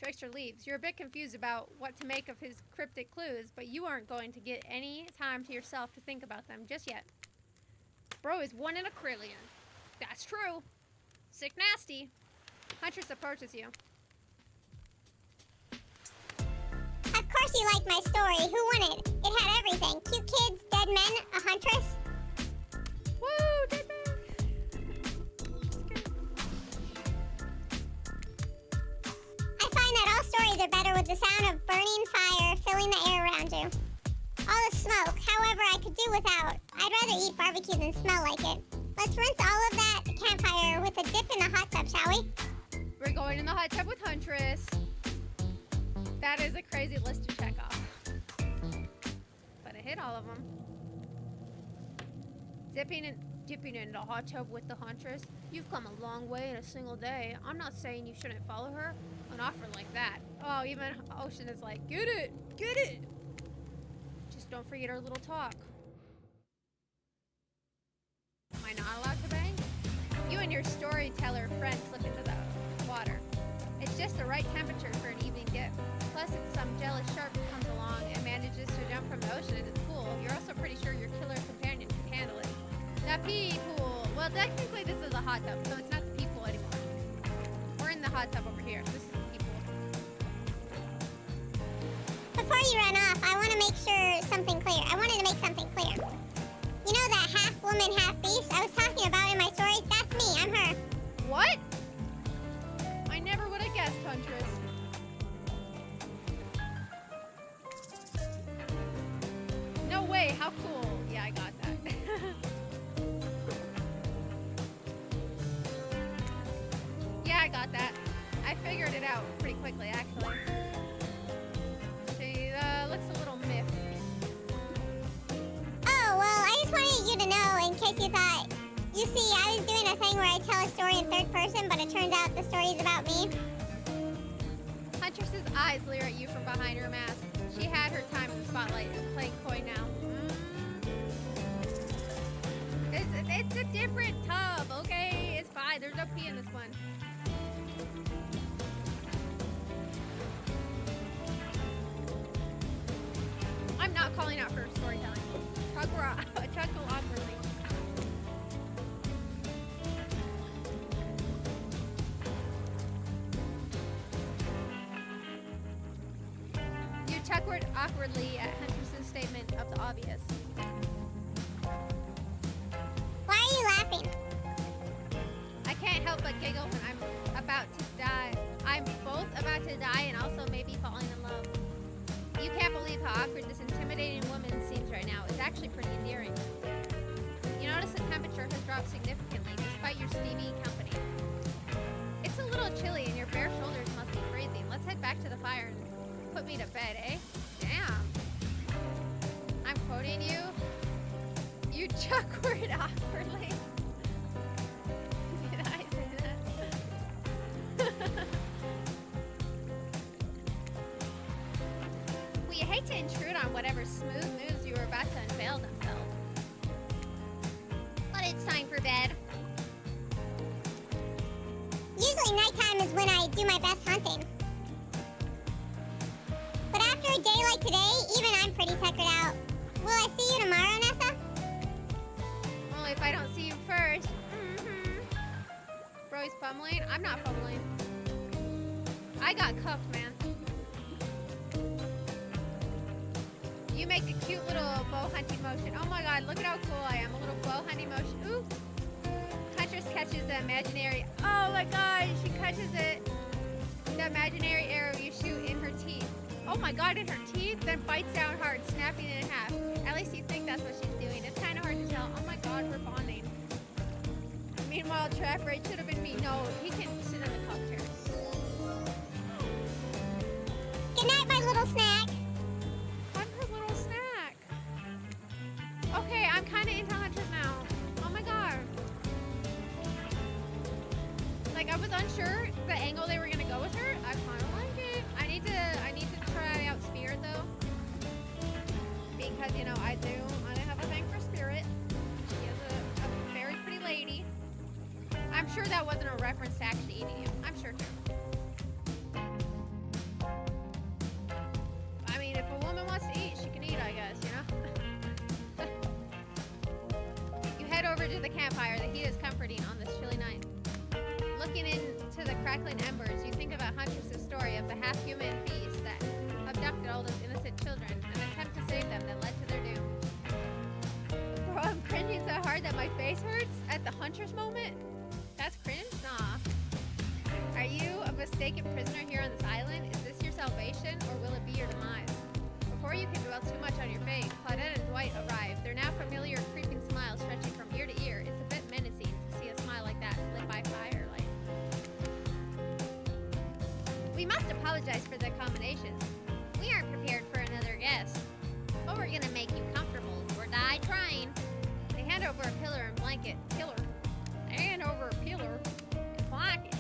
Trickster leaves. You're a bit confused about what to make of his cryptic clues, but you aren't going to get any time to yourself to think about them just yet. Bro is 1 in a trillion. That's true. Sick nasty. Huntress approaches you. Of course you liked my story. Who won it? It had everything. Cute kids, dead men, a huntress. Woo, dead man. I find that all stories are better with the sound of burning fire filling the air around you. All the smoke, however, I could do without. I'd rather eat barbecue than smell like it. Let's rinse all of that campfire with a dip in the hot tub, shall we? We're going in the hot tub with Huntress. That is a crazy list to check off. But I hit all of them. Dipping in the hot tub with the Huntress. You've come a long way in a single day. I'm not saying you shouldn't follow her. An offer like that. Oh, even Ocean is like, get it, get it. Just don't forget our little talk. Am I not allowed to bang? You and your storyteller friend slip into the water. It's just the right temperature for an evening dip. Plus, it's some jealous shark that comes along and manages to jump from the ocean into the pool. You're also pretty sure your killer companion can handle it. The pee pool. Well, technically, this is a hot tub, so it's not the pee pool anymore. We're in the hot tub over here. This is the pee pool. Before you run off, I want to make sure something clear. I wanted to make something clear. You know that half woman, half beast I was talking about in my story? That's me. I'm her. What? I never would have guessed, Huntress. No way, how cool. Yeah, I got that. Yeah, I got that. I figured it out pretty quickly, actually. She looks a little miffed. Oh, well, I just wanted you to know in case you thought. You see, I was doing a thing where I tell a story in third person turns out the story's about me. Huntress's eyes leer at you from behind her mask. She had her time in the spotlight, playing coy now. It's a different tub, okay? It's fine. There's no pee in this one. I'm not calling out for storytelling. Chuckle awkwardly. You chuckled awkwardly at Huntress's statement of the obvious. Why are you laughing? I can't help but giggle when I'm about to die. I'm both about to die and also maybe falling in love. You can't believe how awkward this intimidating woman seems right now. It's actually pretty endearing. You notice the temperature has dropped significantly despite your steamy company. It's a little chilly and your bare shoulders must be freezing. Let's head back to the fire and put me to bed, eh? Damn. I'm quoting you. You chuckled awkwardly. Did I say that? We hate to intrude on whatever smooth moves you were about to unveil themselves. But it's time for bed. Usually nighttime is when I do my best hunting. But after a day like today, even I'm pretty tuckered out. Will I see you tomorrow, Nessa? Only if I don't see you first. Bro's fumbling. I'm not fumbling. I got cuffed, man. You make a cute little bow hunting motion. Oh my god, look at how cool I am. A little bow hunting motion. Ooh. Huntress catches the imaginary. Oh my god, she catches it. The imaginary arrow you shoot in her teeth. Oh my god, in her teeth? Then bites down hard, snapping it in half. At least you think that's what she's doing. It's kind of hard to tell. Oh my god, we're bonding. Meanwhile, Trapper, it should have been me. No, he can sit in the cup chair. Good night, my little snack. I'm her little snack. Okay, I'm kind of into Huntress now. Oh my god. Like, I was unsure the angle they were gonna go with her. I kind of like it. I need to try out Spirit though, because you know I have a thing for Spirit. She is a very pretty lady. I'm sure that wasn't a reference to actually eating you. I'm sure too. I mean, if a woman wants to eat, she can eat, I guess, you know? You head over to the campfire. The heat is comforting on this chilly night. Looking into the crackling embers, you think about Huntress's story of the half-human beast that abducted all those innocent children and the attempt to save them that led to their doom. Bro, I'm cringing so hard that my face hurts at the Huntress moment. That's cringe? Nah. Are you a mistaken prisoner here on this island? Is this your salvation, or will it be your demise? Before you can dwell too much on your fate, Claudette and Dwight arrive. Their now familiar creeping smile stretching from ear to ear. It's a bit menacing to see a smile like that lit by firelight. We must apologize for the accommodations. We aren't prepared for another guest. But we're gonna make you comfortable or die trying. They hand over a pillar and blanket. They hand over a pillar and blanket.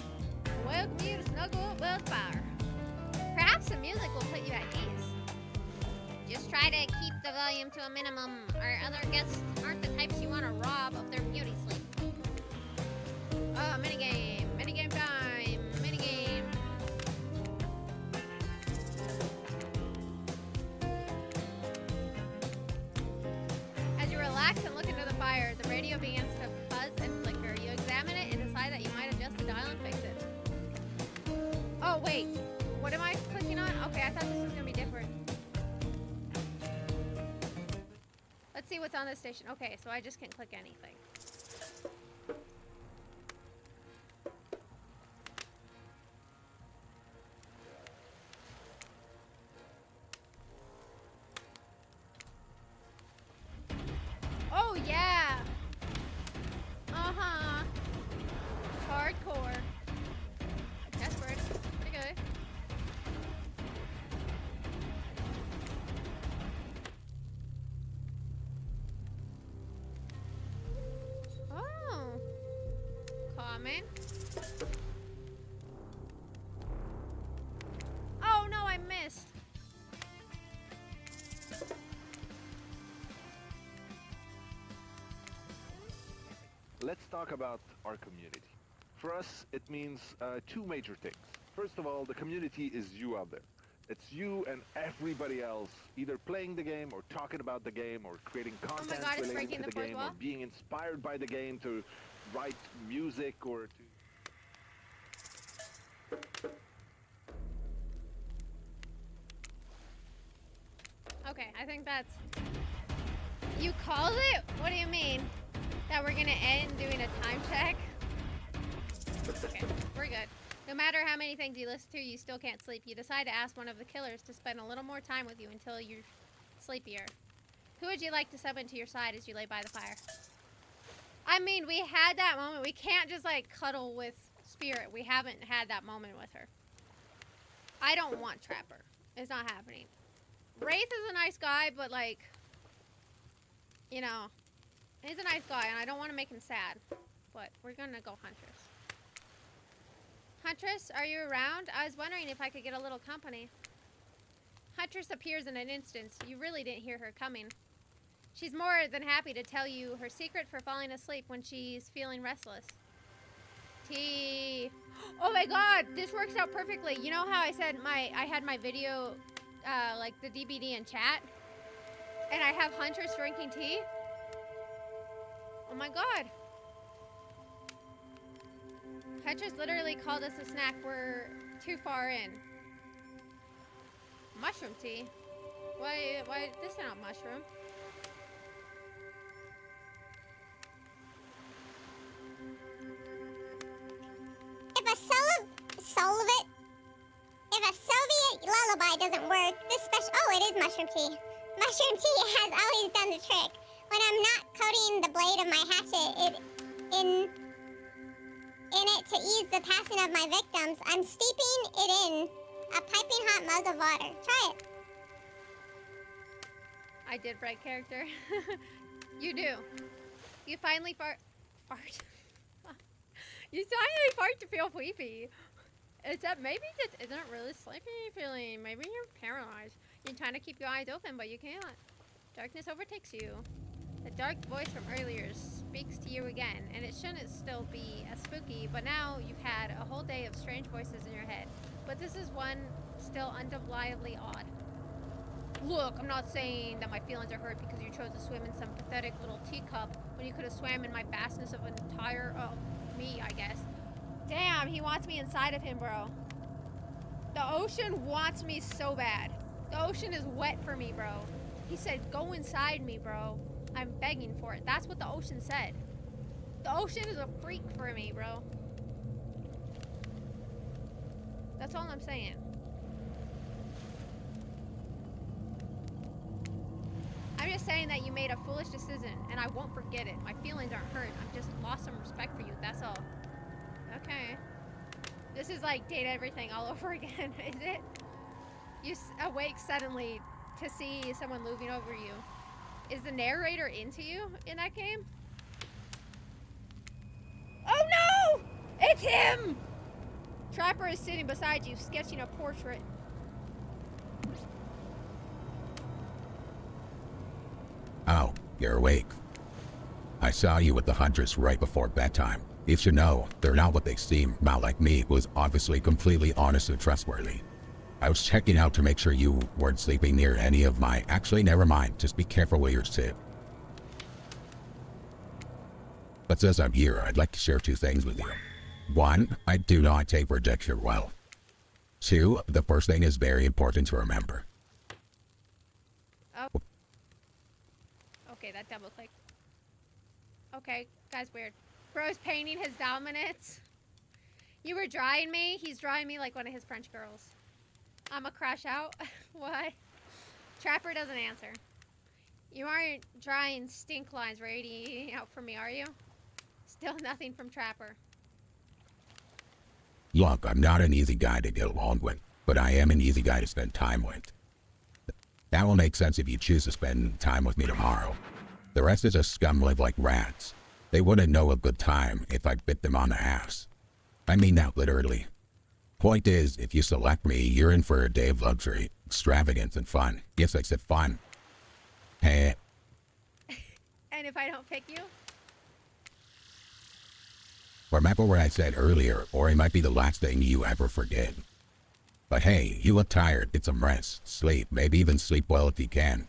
Welcome you to snuggle up by the fire. Perhaps some music will put you at ease. Just try to keep the volume to a minimum. Our other guests aren't the types you want to rob of their beauty sleep. Oh, minigame. Minigame time. Minigame. As you relax and look into the fire, the radio begins to buzz and flicker. You examine it and decide that you might adjust the dial and fix it. Oh, wait. What am I clicking on? Okay, I thought this was going to be different. Let's see what's on this station. Okay, so I just can't click anything. Oh, yeah. Uh-huh. Hardcore. Desperate. Pretty good. Oh. Common. let's talk about our community. For us, it means two major things. First of all, the community is you out there. It's you and everybody else either playing the game or talking about the game or creating content God, it's relating breaking to the the fourth game or wall. being inspired by the game to write music or to... Okay, I think that's... You called it? What do you mean? That we're gonna end doing a time check? Okay, we're good. No matter how many things you listen to, you still can't sleep. You decide to ask one of the killers to spend a little more time with you until you're sleepier. Who would you like to summon to your side as you lay by the fire? I mean, we had that moment. We can't just, like, cuddle with Spirit. We haven't had that moment with her. I don't want Trapper. It's not happening. Wraith is a nice guy, but, like, you know, he's a nice guy, and I don't want to make him sad. But we're gonna go Huntress. Huntress, are you around? I was wondering if I could get a little company. Huntress appears in an instant. You really didn't hear her coming. She's more than happy to tell you her secret for falling asleep when she's feeling restless. T. Oh my god, this works out perfectly. You know how I said I had my video, like the DVD in chat? And I have Huntress drinking tea? Oh my god. Huntress literally called us a snack. We're too far in. Mushroom tea? Why, this is not mushroom. If a Soviet lullaby doesn't work, this special... Oh, it is mushroom tea. Mushroom tea has always done the trick. When I'm not coating the blade of my hatchet in it to ease the passing of my victims, I'm steeping it in a piping hot mug of water. Try it. I did break character. You do. You finally fart. You finally fart to feel sleepy. Is that maybe just isn't really sleepy feeling? Maybe you're paralyzed. You're trying to keep your eyes open, but you can't. Darkness overtakes you. The dark voice from earlier speaks to you again, and it shouldn't still be as spooky, but now you've had a whole day of strange voices in your head. But this is one still undeniably odd. Look, I'm not saying that my feelings are hurt because you chose to swim in some pathetic little teacup when you could have swam in my vastness of entire, me, I guess. Damn, he wants me inside of him, bro. The ocean wants me so bad. The ocean is wet for me, bro. He said, go inside me, bro. I'm begging for it. That's what the ocean said. The ocean is a freak for me, bro. That's all I'm saying. I'm just saying that you made a foolish decision, and I won't forget it. My feelings aren't hurt. I've just lost some respect for you. That's all. Okay. This is like date everything all over again, is it? You awake suddenly to see someone moving over you. Is the narrator into you in that game? Oh no! It's him! Trapper is sitting beside you, sketching a portrait. Oh, you're awake. I saw you with the Huntress right before bedtime. You should know, they're not what they seem. Mal like me was obviously completely honest and trustworthy. I was checking out to make sure you weren't sleeping near any of my... Actually, never mind. Just be careful where you sit. But since I'm here, I'd like to share two things with you. One, I do not take rejection well. Two, the first thing is very important to remember. Oh. Okay, that double clicked. Okay, guy's weird. Bro's painting his dominance. You were drawing me? He's drawing me like one of his French girls. I'ma crash out. What? Trapper doesn't answer. You aren't drawing stink lines radiating out from me, are you? Still nothing from Trapper. Look, I'm not an easy guy to get along with, but I am an easy guy to spend time with. That will make sense if you choose to spend time with me tomorrow. The rest is a scum live like rats. They wouldn't know a good time if I bit them on the ass. I mean that literally. Point is, if you select me, you're in for a day of luxury, extravagance, and fun. Yes, I said fun. Hey. And if I don't pick you? Remember what I said earlier, or it might be the last thing you ever forget. But hey, you look tired. Get some rest, sleep, maybe even sleep well if you can.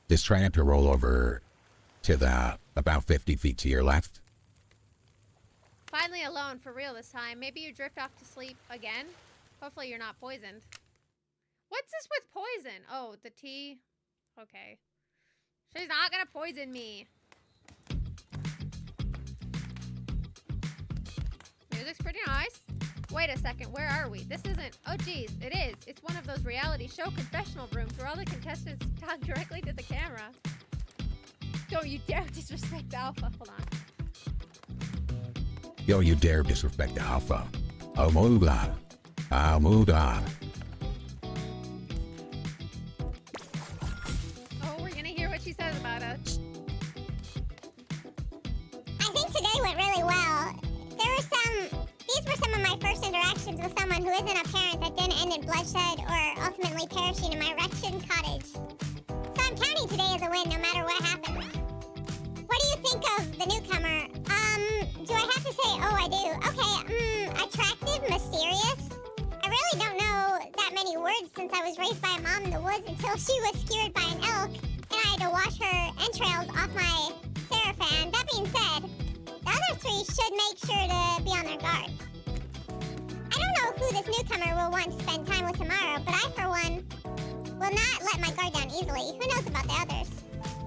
Just try not to roll over to the about 50 feet to your left. Finally alone, for real this time. Maybe you drift off to sleep again? Hopefully you're not poisoned. What's this with poison? Oh, the tea. Okay. She's not gonna poison me. Music's pretty nice. Wait a second, where are we? This isn't... Oh, geez, it is. It's one of those reality show confessional rooms where all the contestants talk directly to the camera. Don't you dare disrespect the alpha. Hold on. Yo, you dare disrespect the alpha. Amuga. Amuga. Oh, we're gonna hear what she says about us. I think today went really well. These were some of my first interactions with someone who isn't a parent that didn't end in bloodshed or ultimately perishing in my wretched cottage. So I'm counting today as a win no matter what happens. What do you think of the newcomer? Do I have to say, oh, I do? Okay, attractive, mysterious? I really don't know that many words since I was raised by a mom in the woods until she was skewered by an elk and I had to wash her entrails off my Seraphan. That being said, the other three should make sure to be on their guard. I don't know who this newcomer will want to spend time with tomorrow, but I, for one, will not let my guard down easily. Who knows about the others?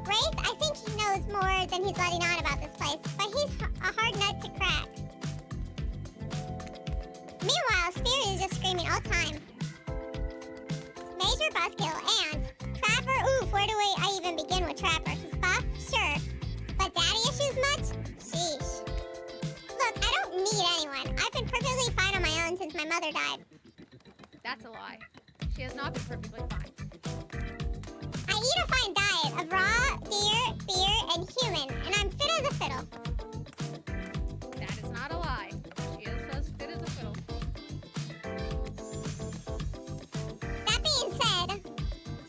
Wraith, I think he knows more than he's letting on about this place, but he's a hard nut to crack. Meanwhile, Spirit is just screaming all time. Major buzzkill and Trapper. Oof, where do I even begin with Trapper? He's buff, sure, but daddy issues much? Sheesh. Look, I don't need anyone. I've been perfectly fine on my own since my mother died. That's a lie. She has not been perfectly fine. I eat a fine diet of raw, deer, beer, and human, and I'm fit as a fiddle. That is not a lie. She is as fit as a fiddle. That being said,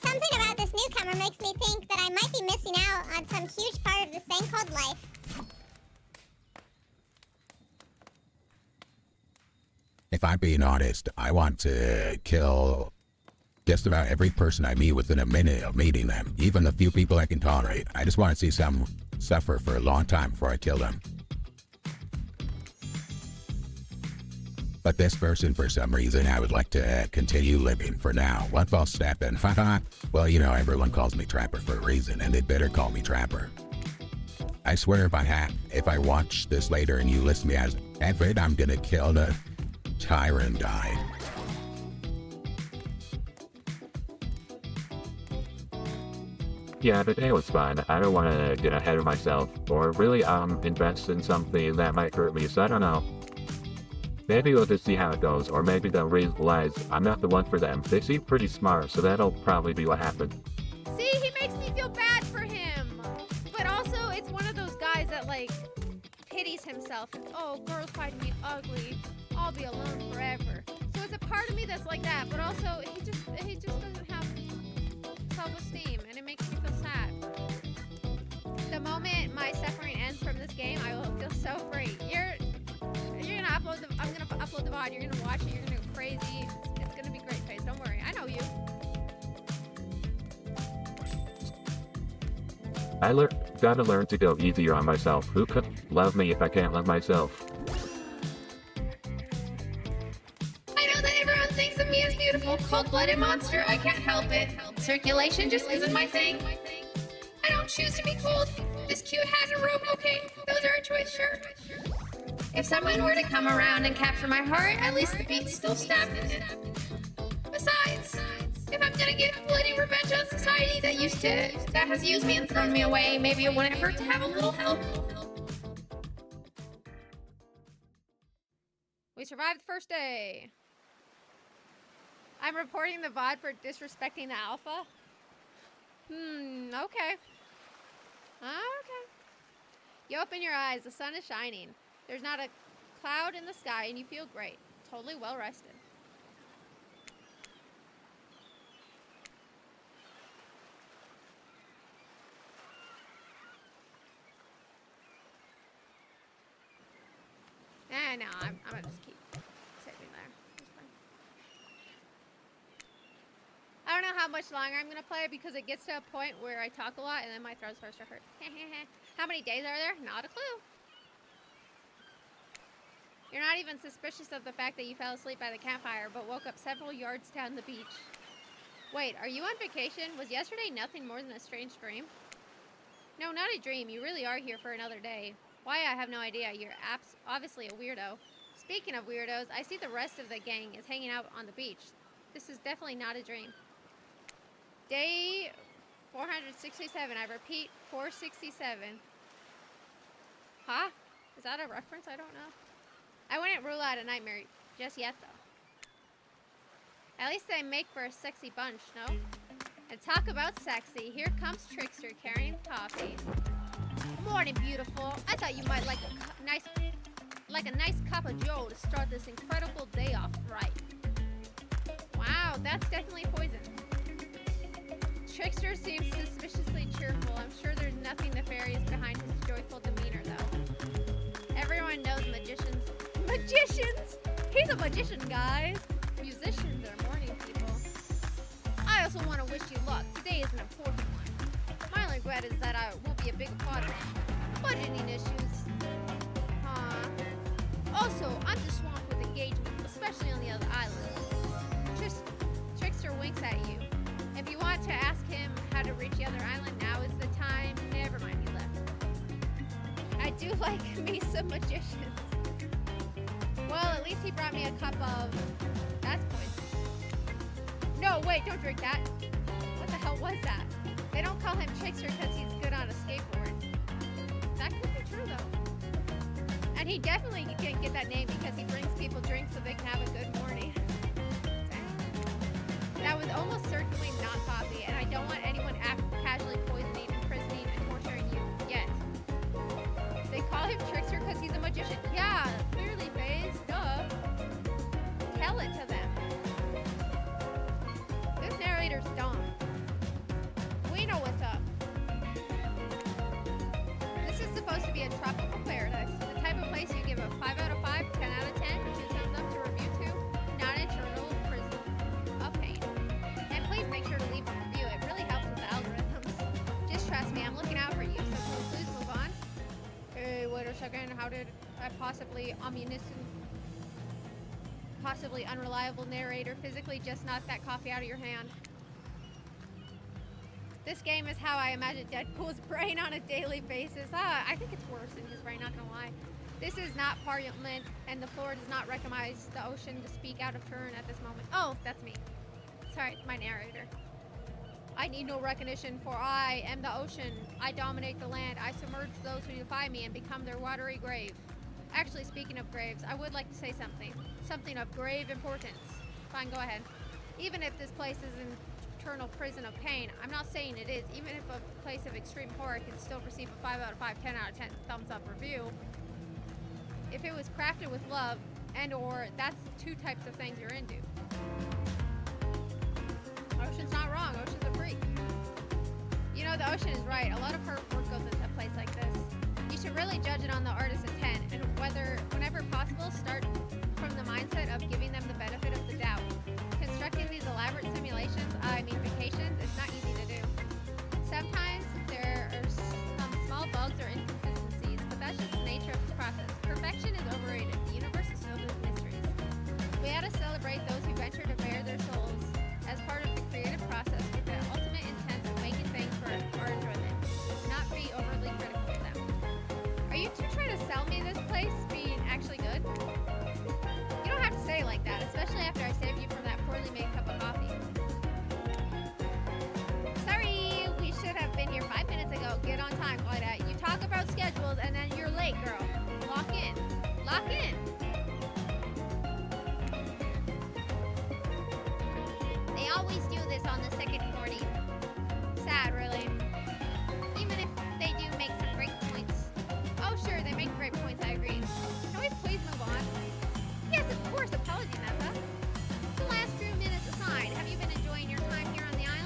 something about this newcomer makes me think that I might be missing out on some huge part of this thing called life. If I'm being honest, I want to kill just about every person I meet within a minute of meeting them, even the few people I can tolerate. I just want to see some suffer for a long time before I kill them. But this person, for some reason, I would like to continue living for now. One false step and haha. Well, you know, everyone calls me Trapper for a reason, and they better call me Trapper. I swear if I watch this later and you list me as Everett, I'm gonna kill the tyrant guy. Yeah, the day was fun. I don't want to get ahead of myself or really invest in something that might hurt me, so I don't know. Maybe we'll just see how it goes, or maybe they'll realize I'm not the one for them. They seem pretty smart, so that'll probably be what happens. See, he makes me feel bad for him. But also, it's one of those guys that, like, pities himself. Oh, girls find me ugly. I'll be alone forever. So it's a part of me that's like that, but also, he just doesn't have self-esteem, and it makes me feel sad. The moment my suffering ends from this game, I will feel so free. You're gonna upload I'm gonna upload the VOD, you're gonna watch it, you're gonna go crazy. It's gonna be great, Faith. Don't worry, I know you. Gotta learn to go easier on myself. Who could love me if I can't love myself? I know that everyone thinks of me as beautiful, cold-blooded monster. I can't help it. Circulation just isn't my thing. I don't choose to be cold. This cute hat and robe, okay? Those are a choice, sure. If someone were to come around and capture my heart, at least the beat's still stabbed in it. Besides, if I'm gonna get bloody revenge on society that has used me and thrown me away, maybe it wouldn't hurt to have a little help. We survived the first day. I'm reporting the VOD for disrespecting the alpha. Okay. Okay. You open your eyes, the sun is shining. There's not a cloud in the sky and you feel great. Totally well rested. Man, know. I'm gonna just keep sitting there. It's fine. I don't know how much longer I'm gonna play because it gets to a point where I talk a lot and then my throat starts to hurt. How many days are there? Not a clue. You're not even suspicious of the fact that you fell asleep by the campfire, but woke up several yards down the beach. Wait, are you on vacation? Was yesterday nothing more than a strange dream? No, not a dream. You really are here for another day. Why, I have no idea. You're obviously a weirdo. Speaking of weirdos, I see the rest of the gang is hanging out on the beach. This is definitely not a dream. Day 467. I repeat, 467. Huh? Is that a reference? I don't know. I wouldn't rule out a nightmare just yet, though. At least they make for a sexy bunch, no? And talk about sexy. Here comes Trickster carrying coffee. Morning, beautiful. I thought you might like a nice cup of joe to start this incredible day off right. Wow, that's definitely poison. Trickster seems suspiciously cheerful. I'm sure there's nothing nefarious behind his joyful demeanor, though. Everyone knows magicians. Magicians? He's a magician, guys. Musicians are morning people. I also want to wish you luck. Today is an important one. My only regret is that I won't be a big part of it. Budgeting issues. Also, I'm just swamped with engagements, especially on the other islands. Trickster winks at you. If you want to ask him how to reach the other island, now is the time. Never mind, he left. I do like me some magicians. Well, at least he brought me a cup of... That's poison. No, wait, don't drink that. What the hell was that? They don't call him Trickster because he's good on a skateboard. That could be true, though. And he definitely can't get that name because he brings people drinks so they can have a good morning. That was almost certainly not coffee, and I don't want anyone casually poisoning, imprisoning, and torturing you yet. They call him Trickster because he's a magician. Yeah, clearly, FaZe. Duh. Tell it to them. This narrator's dumb. We know what's up. This is supposed to be a tropical paradise. The type of place you give a 5 out of 5, 10 out of 10, or 2 thumbs up to review to, not an eternal prison of pain. And please make sure to leave a review. It really helps with the algorithms. Just trust me, I'm looking out for you, so please move on. Hey, wait a second. How did I possibly unreliable narrator physically just knock that coffee out of your hand? This game is how I imagine Deadpool's brain on a daily basis. I think it's worse than his brain, not gonna lie. This is not Parliament, and the floor does not recognize the ocean to speak out of turn at this moment. Oh, that's me. Sorry, my narrator. I need no recognition, for I am the ocean. I dominate the land. I submerge those who defy me and become their watery grave. Actually, speaking of graves, I would like to say something. Something of grave importance. Fine, go ahead. Even if this place is an eternal prison of pain, I'm not saying it is. Even if a place of extreme horror can still receive a 5 out of 5, 10 out of 10 thumbs up review. If it was crafted with love, and or that's two types of things you're into. Ocean's not wrong. Ocean's a freak. You know, the ocean is right. A lot of hard work goes into a place like this. You should really judge it on the artist's intent, and whenever possible, start from the mindset of giving them the benefit of the doubt. Constructing these elaborate simulations, vacations, is not easy to do. Sometimes there are some small bugs or inconsistencies, but that's just the nature of the process. Perfection is overrated. The universe is filled with mysteries. We had to celebrate those who venture to bare their souls as part of the creative process with the ultimate intent of making things for our enjoyment, not be overly critical of them. Are you two trying to sell me this place being actually good? You don't have to say it like that, especially after I saved you from that poorly made cup of coffee. Sorry, we should have been here 5 minutes ago. Get on time, Claudette. You talk about schedules and then you're late, girl. Lock in. Lock in. They always do this on the second morning. Sad, really. Even if they do make some great points. Oh, sure, they make great points, I agree. Can we please move on? Yes, of course, apologies, Nessa. The last few minutes aside, have you been enjoying your time here on the island?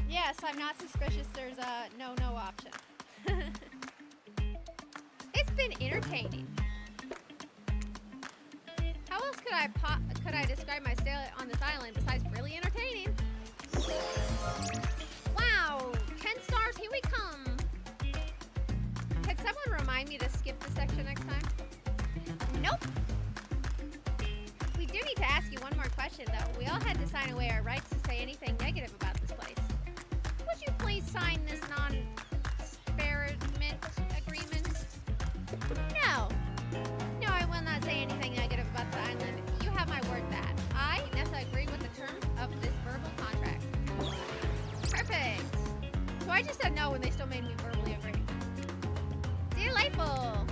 Yes, I'm not suspicious there's a no option. It's been entertaining. How else could I describe my stay on this island besides really entertaining? Wow, 10 stars, here we come. Can someone remind me to skip this section next time? Nope. We do need to ask you one more question, though. We all had to sign away our rights to say anything negative about this place. Would you please sign this non-disparagement agreement? No. No, I will not say anything negative about the island. You have my word that I, Nessa, agree with the terms of this verbal contract. Perfect. So I just said no when they still made me verbally agree. Delightful.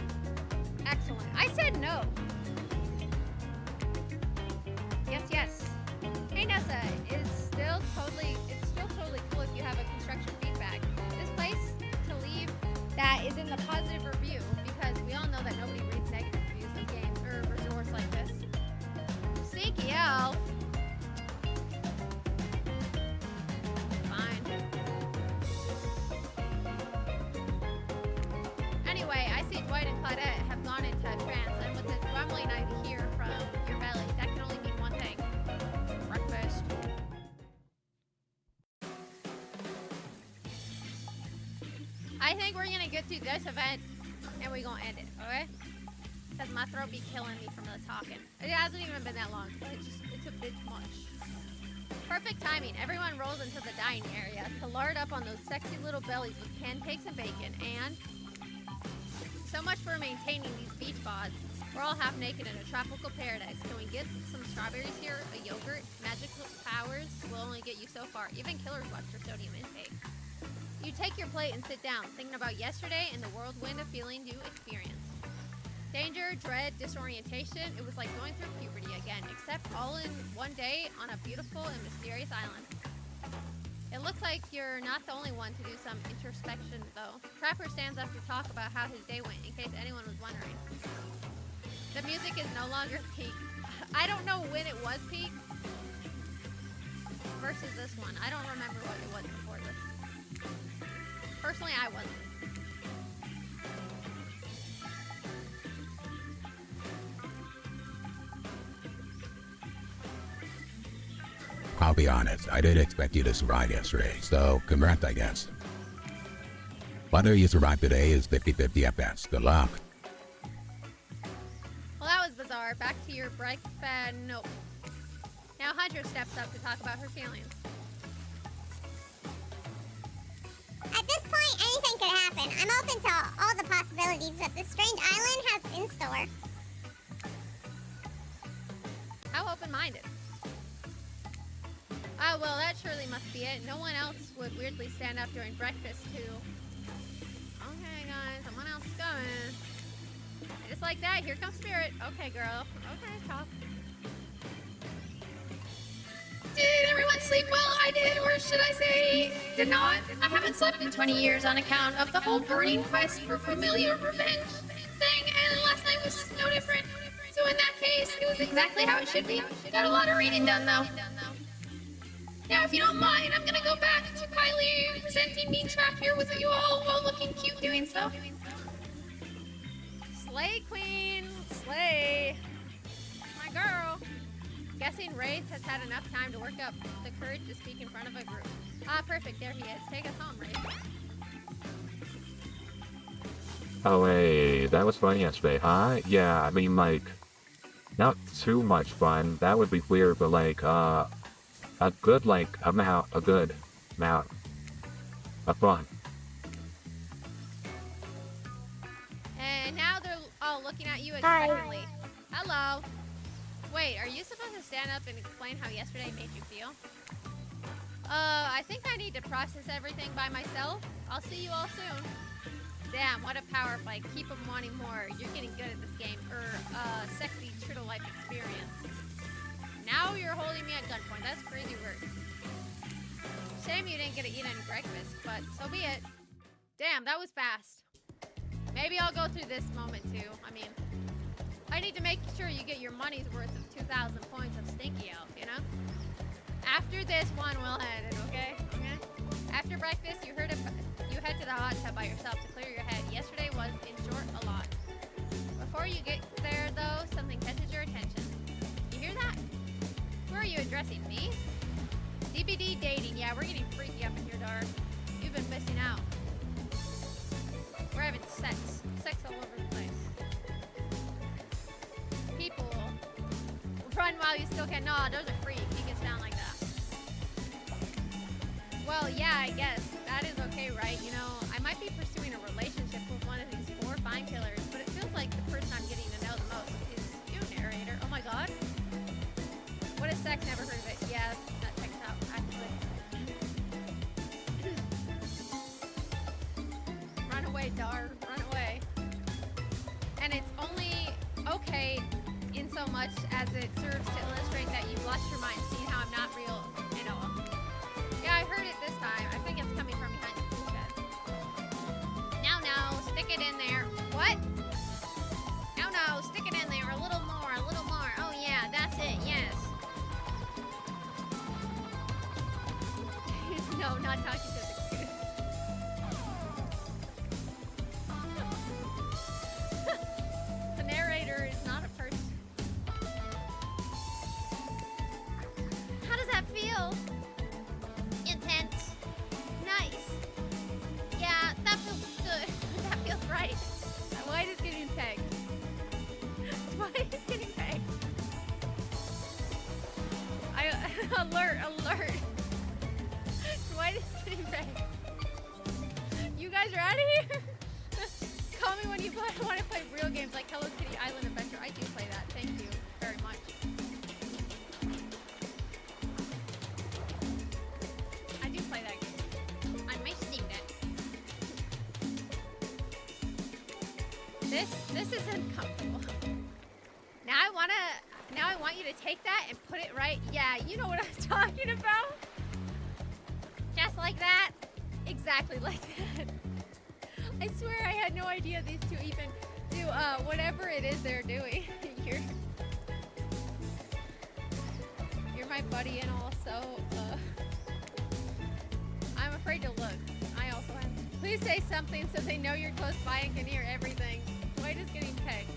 Excellent. I said no. Yes, yes. Hey Nessa, it's still totally cool if you have a construction feedback. This place to leave that is in the positive review because we all know that nobody reads negative reviews of games or resorts like this. Stinky elf. Fine. Anyway, I see Dwight and Claudette have gone into trance, and with the rumbling I hear from your belly, that can only mean one thing. Breakfast. I think we're gonna get through this event, and we're gonna end it, okay? Because my throat be killing me from the talking. It hasn't even been that long, but it's a bit much. Perfect timing. Everyone rolls into the dining area to lard up on those sexy little bellies with pancakes and bacon, and so much for maintaining these beach bods. We're all half naked in a tropical paradise. Can we get some strawberries here? A yogurt? Magical powers will only get you so far. Even killers watch their sodium intake. You take your plate and sit down, thinking about yesterday and the whirlwind of feeling you experienced. Danger, dread, disorientation. It was like going through puberty again, except all in one day on a beautiful and mysterious island. It looks like you're not the only one to do some introspection, though. Trapper stands up to talk about how his day went, in case anyone was wondering. The music is no longer peak. I don't know when it was peak versus this one. I don't remember what it was before this. Personally, I wasn't. I'll be honest, I didn't expect you to survive yesterday, so congrats, I guess. Whether you survive today is 50-50 at best. Good luck. Well, that was bizarre. Back to your breakfast. Nope. Now Hunter steps up to talk about her feelings. At this point, anything could happen. I'm open to all the possibilities that this strange island has in store. How open-minded. Oh, well, that surely must be it. No one else would weirdly stand up during breakfast, too. Okay, guys, someone else is going. Just like that, here comes Spirit. Okay, girl. Okay, talk. Did everyone sleep well? I did, or should I say, did not. I haven't slept in 20 years on account of the whole burning quest for familiar revenge thing, and last night was no different. So in that case, it was exactly how it should be. Got a lot of reading done, though. Now, if you don't mind, I'm gonna go back to Kylie presenting Mean Trap here with you all while looking cute doing so. Slay, queen. Slay. My girl. Guessing Wraith has had enough time to work up the courage to speak in front of a group. Ah, perfect. There he is. Take us home, Wraith. Oh, hey, that was fun yesterday, huh? Yeah, I mean, like, not too much fun. That would be weird, but like, a good amount of fun. And now they're all looking at you expectantly. Hello. Wait, are you supposed to stand up and explain how yesterday made you feel? I think I need to process everything by myself. I'll see you all soon. Damn, what a power fight. Keep them wanting more. You're getting good at this game. Sexy true-to-life experience. Now you're holding me at gunpoint. That's crazy work. Shame you didn't get to eat any breakfast, but so be it. Damn, that was fast. Maybe I'll go through this moment too. I mean, I need to make sure you get your money's worth of 2,000 points of Stinky Elf, you know? After this one, we'll end it, okay? Okay? After breakfast, you head to the hot tub by yourself to clear you addressing? Me? DBD dating. Yeah, we're getting freaky up in here, Dar. You've been missing out. We're having sex. Sex all over the place. People. Run while you still can. No, those are freak. He gets down like that. Well, yeah, I guess. That is okay, right? You know, I might be pursuing a relationship with one of these 4 fine killers, but it feels like the person I'm getting to know the most is you, narrator. Oh my god. What is sex? Never heard of it. Yeah, that checks out, actually. Run away, Dar. Run away. And it's only okay in so much as it serves to illustrate that you've lost your mind, seeing how I'm not real at all. Yeah, I heard it this time. I think it's coming from behind the tool shed. No, stick it in there. What? No, stick it in there. A little more, a little more. Oh yeah, that's it, yes. No, not talking to the kid. The narrator is not a person. How does that feel? Intense. Nice. Yeah, that feels good. That feels right. Dwight is getting pegged. Dwight is getting pegged. Alert. Dwight is getting pegged. You guys are out of here? Call me when you want to play real games like Hello Kitty Island Adventure. I do play that. Thank you very much. I do play that game on my Steam Deck. This is uncomfortable. Now I want you to take that and put it right. Yeah, you know what I'm talking about. Just like that. Exactly like that. I swear I had no idea these two even do whatever it is they're doing. You're my buddy and also I'm afraid to look. I also am. Please say something so they know you're close by and can hear everything. Dwight is getting pegged.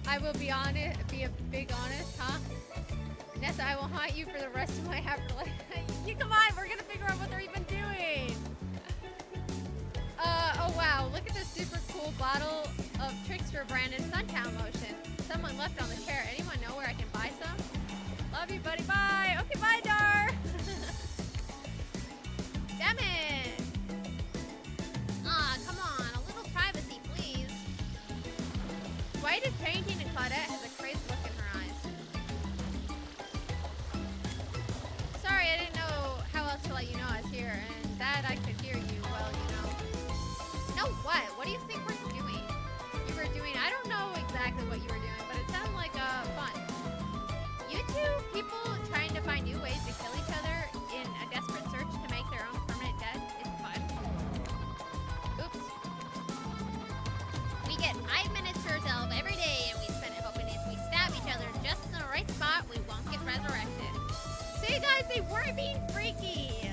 I will be honest, be a big honest, huh? Nessa, I will haunt you for the rest of my afterlife. Come on, we're gonna figure out what they're even doing. Oh wow, look at this super cool bottle of Trickster branded Suntown lotion. Someone left on the chair. Anyone know where I can buy some? Love you, buddy. Bye. Okay, bye, Dar. Damn it. Come on, a little privacy, please. Dwight is painting and Claudette has a crazy look in her eyes. Sorry, I didn't know how else to let you know I was here, and that I could hear you, well, you know. No, what? What do you think we're doing? I don't know exactly what you were doing, but it sounded like fun. You two people trying to find new ways to kill each other in a desperate search to make their own permanent death is fun. Oops. We get 5 minutes to ourselves every day, and we spend it hoping if we stab each other just in the right spot, we won't get resurrected. See, guys, they weren't being freaky.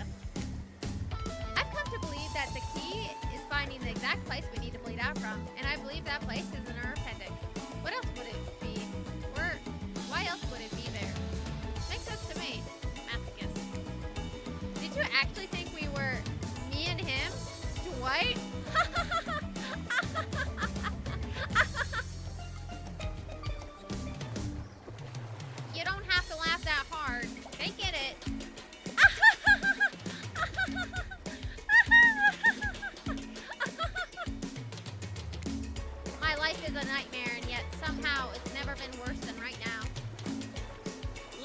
I've come to believe that the key is finding the exact place we need to bleed out from, and I believe that place is in our appendix. What else would it be? Why else would it be there? Makes sense to me. Masochist. Did you actually think we were me and him? Dwight? You don't have to laugh that hard. They get it. My life is a nightmare, and yet somehow it's never been worse than right now.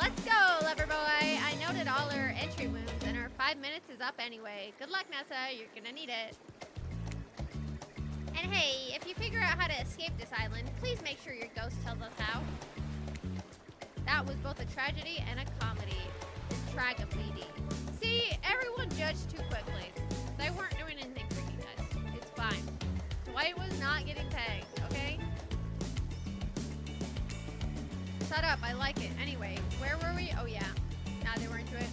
Let's go, lover boy. I noted all her entry wounds, and her 5 minutes is up anyway. Good luck, Nessa. You're gonna need it. And hey, if you figure out how to escape this island, please make sure your ghost tells us how. That was both a tragedy and a comedy. Tragedy. See, everyone judged too quickly. They weren't doing anything freaky, guys. It's fine. Dwight was not getting pegged, okay? Shut up, I like it. Anyway, where were we? Oh yeah. Nah, they weren't into it.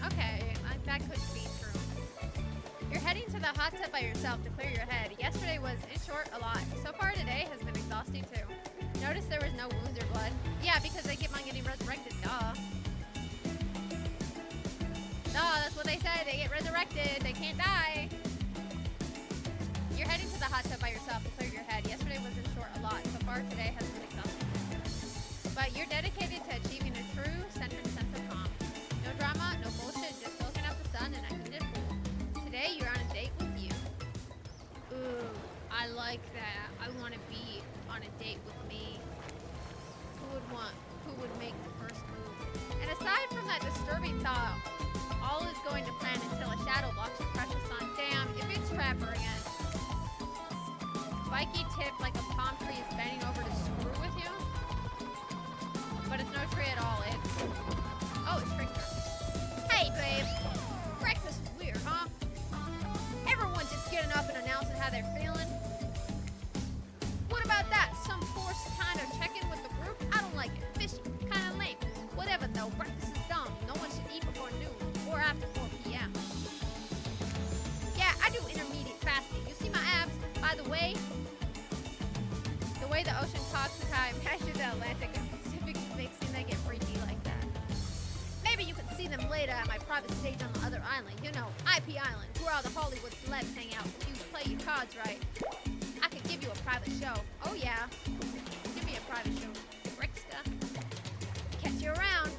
Okay, that could be true. You're heading to the hot tub by yourself to clear your head. Yesterday was, in short, a lot. So far today has been exhausting too. Notice there was no wounds or blood. Yeah, because they keep on getting resurrected, duh. Duh, that's what they said. They get resurrected. They can't die. You're heading to the hot tub by yourself to clear your head. Yesterday was, in short, a lot. So far today has been exhausting. But you're dedicated to achieving a true, centered sense of calm. No drama, no bullshit, just soaking up the sun and acting a fool. Today you're on a date with you. Ooh, I like that. I want to be on a date with me. Who would make the first move? And aside from that disturbing thought, all is going to plan until a shadow blocks your precious sun. Damn, if it's Trapper again. Spiky tip like a palm tree is bending over to screw with you. But it's no tree at all, it's... Oh, it's Trickster. Hey, babe. Breakfast is weird, huh? Everyone just getting up and announcing how they're feeling. What about that? Some forced kind of check-in with the group? I don't like it. Fishy. Kind of lame. Whatever, though. Breakfast is dumb. No one should eat before noon or after 4 p.m. Yeah, I do intermediate fasting. You see my abs? By the way the ocean talks is how I imagine the Atlantic and Pacific mixing, they get freaky like that. Maybe you can see them later at my private stage on the other island. You know, IP Island, where all the Hollywood celebs hang out. If you play your cards right, I could give you a private show. Oh yeah, give me a private show. Ricksta. Catch you around.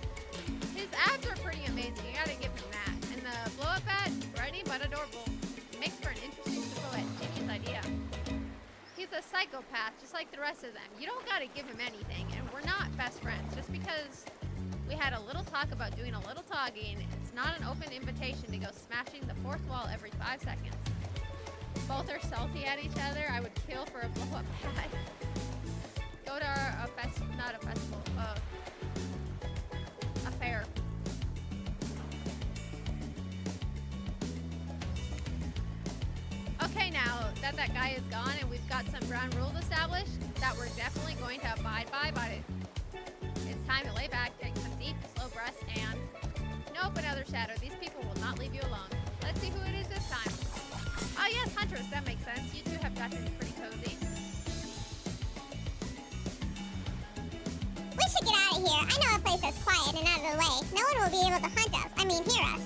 His abs are pretty amazing, you gotta give him that. And the blow-up bat, brainy but adorable. Makes for an interesting silhouette. Genius idea. He's a psychopath, just like the rest of them. You don't gotta give him anything, and we're not best friends. Just because we had a little talk about doing a little talking, it's not an open invitation to go smashing the fourth wall every 5 seconds. Both are salty at each other. I would kill for a blow-up pad. Go to a fair. Okay, now that guy is gone and we've got some ground rules established that we're definitely going to abide by, but it's time to lay back, take some deep, slow breaths, and nope, another shadow. These people will not leave you alone. Let's see who it is this time. Oh yes, Huntress, that makes sense. You two have gotten pretty cozy. We should get out of here. I know a place that's quiet and out of the way. No one will be able to hunt us. I mean, hear us.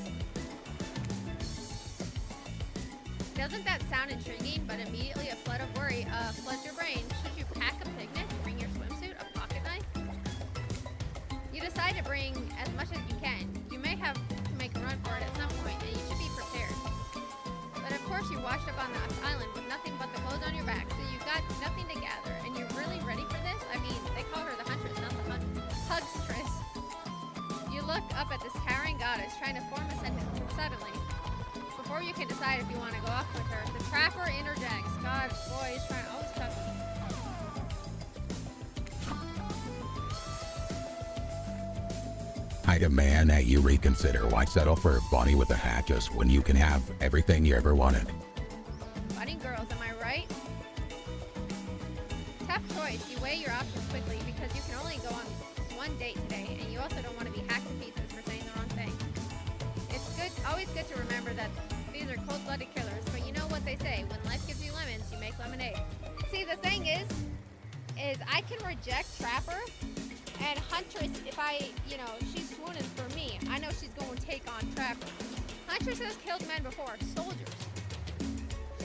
Doesn't that sound intriguing, but immediately a flood of worry floods your brain? Should you pack a picnic, bring your swimsuit, a pocket knife? You decide to bring as much as you can. You may have to make a run for it at some point, and you should be prepared. But of course you washed up on the island with nothing but the clothes on your back, so you've got nothing to gather. And you're really ready for this? I mean, they call her the Huntress, not the Hugstress. You look up at this towering goddess, trying to form a sentence, and suddenly, before you can decide if you want to go off with her, the Trapper interjects. God, boy, he's trying to always tough. I demand that you reconsider. Why settle for a bunny with a hat just when you can have everything you ever wanted? Bunny girls, am I right? Tough choice. You weigh your options quickly because you can only go on one date today, and you also don't want to be hacked to pieces for saying the wrong thing. It's always good to remember that these are cold-blooded killers, but you know what they say, when life gives you lemons, you make lemonade. See, the thing is I can reject Trapper, and Huntress, if she's swooning for me, I know she's going to take on Trapper. Huntress has killed men before, soldiers.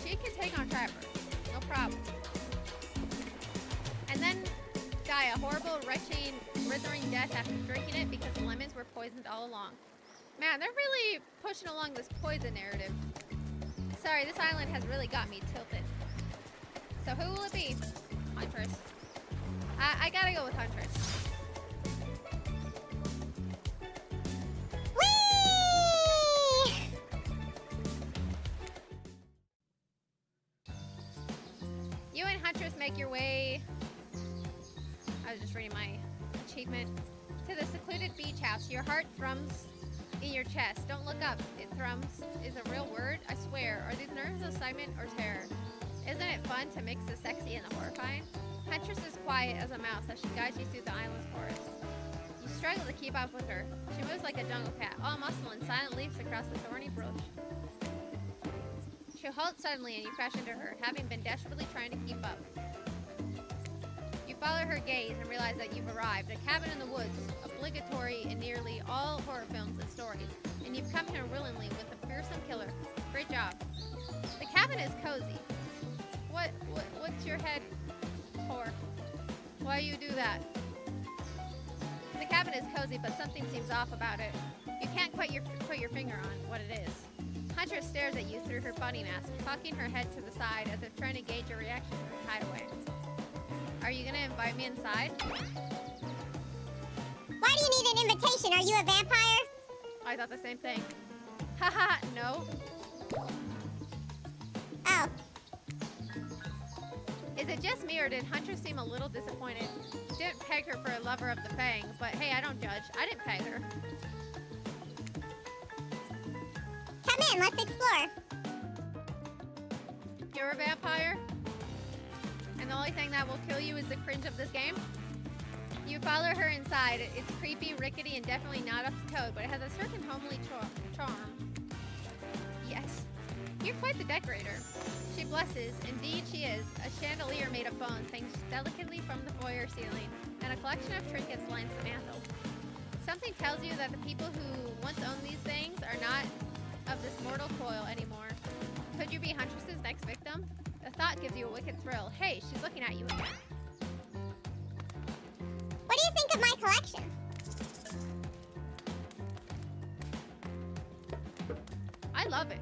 She can take on Trapper, no problem. And then die a horrible, retching, withering death after drinking it because the lemons were poisoned all along. Man, they're really pushing along this poison narrative. Sorry, this island has really got me tilted. So who will it be? Huntress. I gotta go with Huntress. Whee! You and Huntress make your way... I was just reading my achievement. To the secluded beach house. Your heart thrums in your chest. Don't look up. It thrums is a real word. I swear. Are these nerves excitement or terror? Isn't it fun to mix the sexy and the horrifying? Huntress is quiet as a mouse as she guides you through the island's forest. You struggle to keep up with her. She moves like a jungle cat, all muscle and silent leaps across the thorny bush. She halts suddenly and you crash into her, having been desperately trying to keep up. You follow her gaze and realize that you've arrived. A cabin in the woods, obligatory in nearly all horror films and stories. And you've come here willingly with a fearsome killer. Great job. The cabin is cozy. What's your head for? Why you do that? The cabin is cozy, but something seems off about it. You can't quite put your finger on what it is. Huntress stares at you through her bunny mask, cocking her head to the side as if trying to gauge your reaction to her hideaway. Are you gonna invite me inside? Why do you need an invitation? Are you a vampire? I thought the same thing. Haha, no. Oh. Is it just me or did Huntress seem a little disappointed? Didn't peg her for a lover of the fangs, but hey, I don't judge. I didn't peg her. Come in, let's explore. You're a vampire? And the only thing that will kill you is the cringe of this game? You follow her inside. It's creepy, rickety, and definitely not up to code, but it has a certain homely charm. Yes. You're quite the decorator. She blesses. Indeed she is. A chandelier made of bones hangs delicately from the foyer ceiling, and a collection of trinkets lines the mantel. Something tells you that the people who once owned these things are not of this mortal coil anymore. Could you be Huntress's next victim? The thought gives you a wicked thrill. Hey, she's looking at you again. What do you think of my collection? I love it.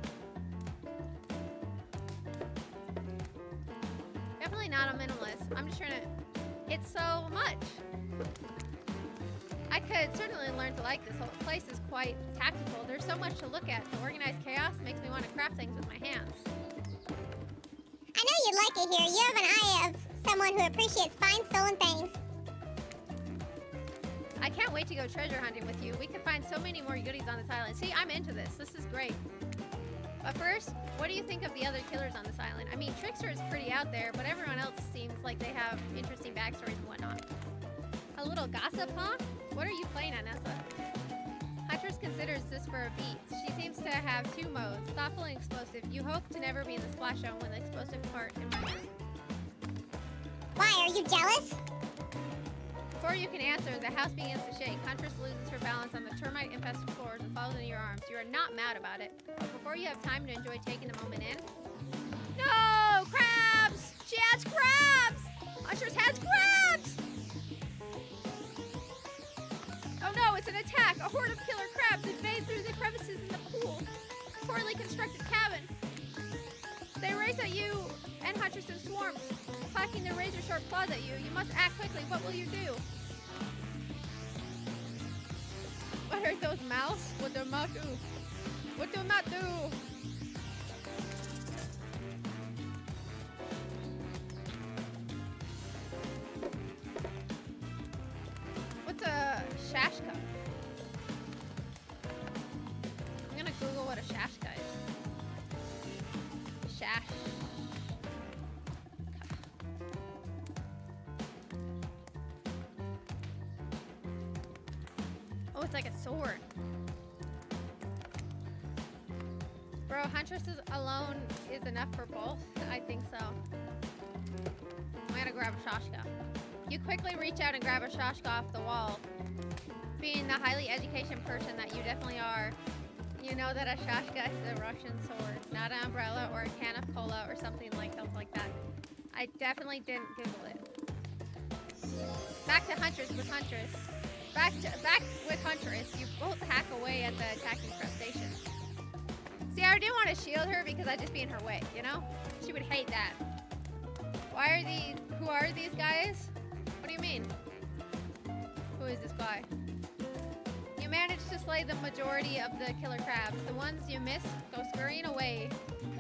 Definitely not a minimalist. I'm just trying to... It's so much. I could certainly learn to like this. Whole place is quite tactical. There's so much to look at. The organized chaos makes me want to craft things with my hands. I know you'd like it here. You have an eye of someone who appreciates fine stolen things. I can't wait to go treasure hunting with you. We could find so many more goodies on this island. See, I'm into this. This is great. But first, what do you think of the other killers on this island? I mean, Trickster is pretty out there, but everyone else seems like they have interesting backstories and whatnot. A little gossip, huh? What are you playing at, Nessa? Huntress considers this for a beat. She seems to have two modes, thoughtful and explosive. You hope to never be in the splash zone when the explosive part emerges. Why, are you jealous? Before you can answer, the house begins to shake. Huntress loses her balance on the termite-infested floors and falls into your arms. You are not mad about it. But before you have time to enjoy taking a moment in... No! Crabs! She has crabs! Huntress has crabs! Oh no, it's an attack! A horde of killer crabs invade through the crevices in the pool. Poorly constructed cabin. They race at you and Huntress in swarms, clacking their razor-sharp claws at you. You must act quickly. What will you do? What are those mouths? What do mouth do? What do mouth do? What's a shashka? I'm gonna Google what a shashka is. Shash. Oh, it's like a sword. Bro, Huntress alone is enough for both? I think so. I'm gonna grab a shashka. You quickly reach out and grab a shashka off the wall. Being the highly educated person that you definitely are, you know that a shashka is a Russian sword, not an umbrella or a can of cola or something like that. I definitely didn't Google it. Back to Huntress with Huntress. Back with Huntress. You both hack away at the attacking crustaceans. See, I do want to shield her because I'd just be in her way, you know? She would hate that. Who are these guys? What do you mean? Who is this guy? You managed to slay the majority of the killer crabs. The ones you missed go scurrying away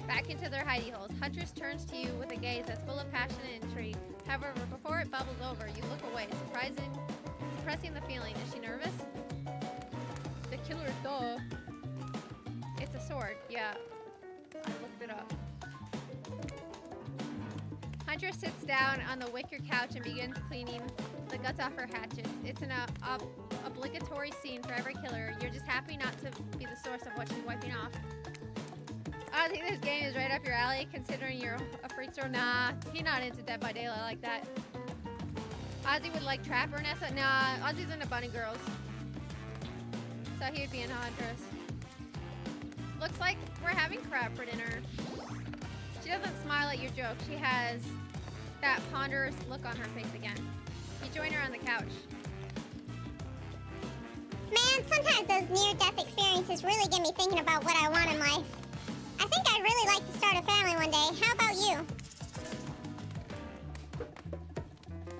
back into their hidey holes. Huntress turns to you with a gaze that's full of passion and intrigue. However, before it bubbles over, you look away, suppressing the feeling. Is she nervous? The killer, duh. It's a sword, yeah. I looked it up. Huntress sits down on the wicker couch and begins cleaning the guts off her hatchet. It's an obligatory scene for every killer. You're just happy not to be the source of what she's wiping off. I think this game is right up your alley, considering you're a freak store. Nah, he's not into Dead by Daylight like that. Ozzy would like Trapper Nessa. Nah, Ozzy's into Bunny Girls. So he would be into Huntress. Looks like we're having crab for dinner. She doesn't smile at your joke. She has that ponderous look on her face again. You join her on the couch. Man, sometimes those near-death experiences really get me thinking about what I want in life. I think I'd really like to start a family one day. How about you?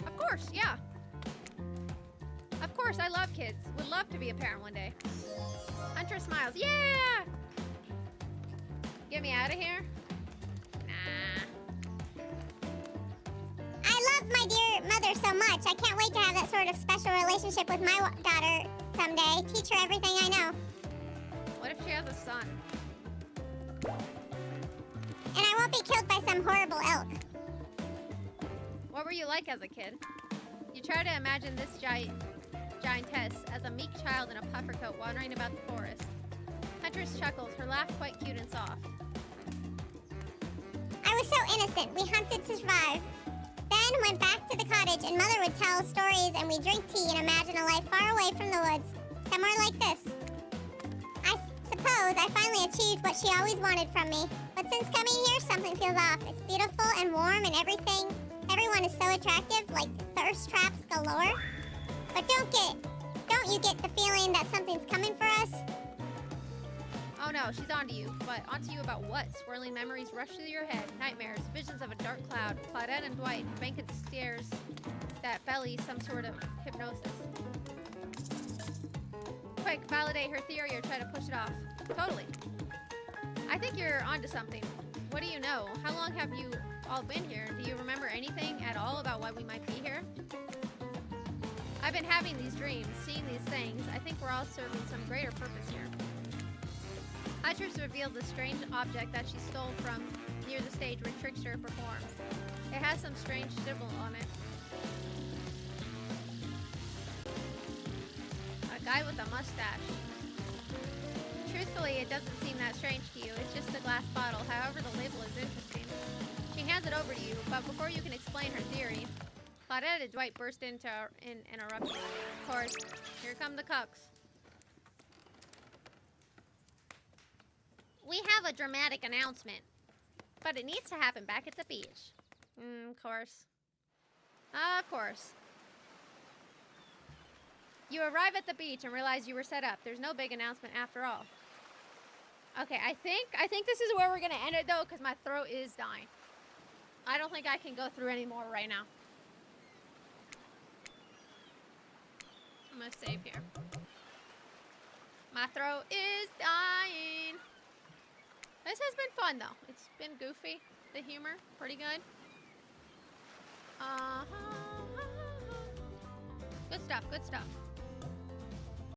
Of course, yeah. Of course, I love kids. Would love to be a parent one day. Hunter smiles. Yeah! Get me out of here? Nah. I love my dear mother so much. I can't wait to have that sort of special relationship with my daughter someday. Teach her everything I know. What if she has a son? And I won't be killed by some horrible elk. What were you like as a kid? You try to imagine this giantess as a meek child in a puffer coat wandering about the forest. Huntress chuckles, her laugh quite cute and soft. I was so innocent. We hunted to survive. Then went back to the cottage and Mother would tell stories and we'd drink tea and imagine a life far away from the woods. Somewhere like this. I suppose I finally achieved what she always wanted from me. But since coming here, something feels off. It's beautiful and warm and everything. Everyone is so attractive, like thirst traps galore. But don't you get the feeling that something's coming for us? Oh no, she's onto you. But onto you about what? Swirling memories rush through your head. Nightmares, visions of a dark cloud. Claudette and Dwight, vacant stares that belly some sort of hypnosis. Quick, validate her theory or try to push it off. Totally. I think you're onto something. What do you know? How long have you all been here? Do you remember anything at all about why we might be here? I've been having these dreams, seeing these things. I think we're all serving some greater purpose here. Huntress reveals a strange object that she stole from near the stage where Trickster performs. It has some strange symbol on it. A guy with a mustache. Truthfully, it doesn't seem that strange to you. It's just a glass bottle. However, the label is interesting. She hands it over to you, but before you can explain her theory, Claudette and Dwight burst into an interruption. Of course, here come the cucks. We have a dramatic announcement, but it needs to happen back at the beach. Of course. Of course. You arrive at the beach and realize you were set up. There's no big announcement after all. Okay, I think this is where we're gonna end it though, because my throat is dying. I don't think I can go through any more right now. I'm gonna save here. My throat is dying. This has been fun though. It's been goofy. The humor, pretty good. Good stuff, good stuff.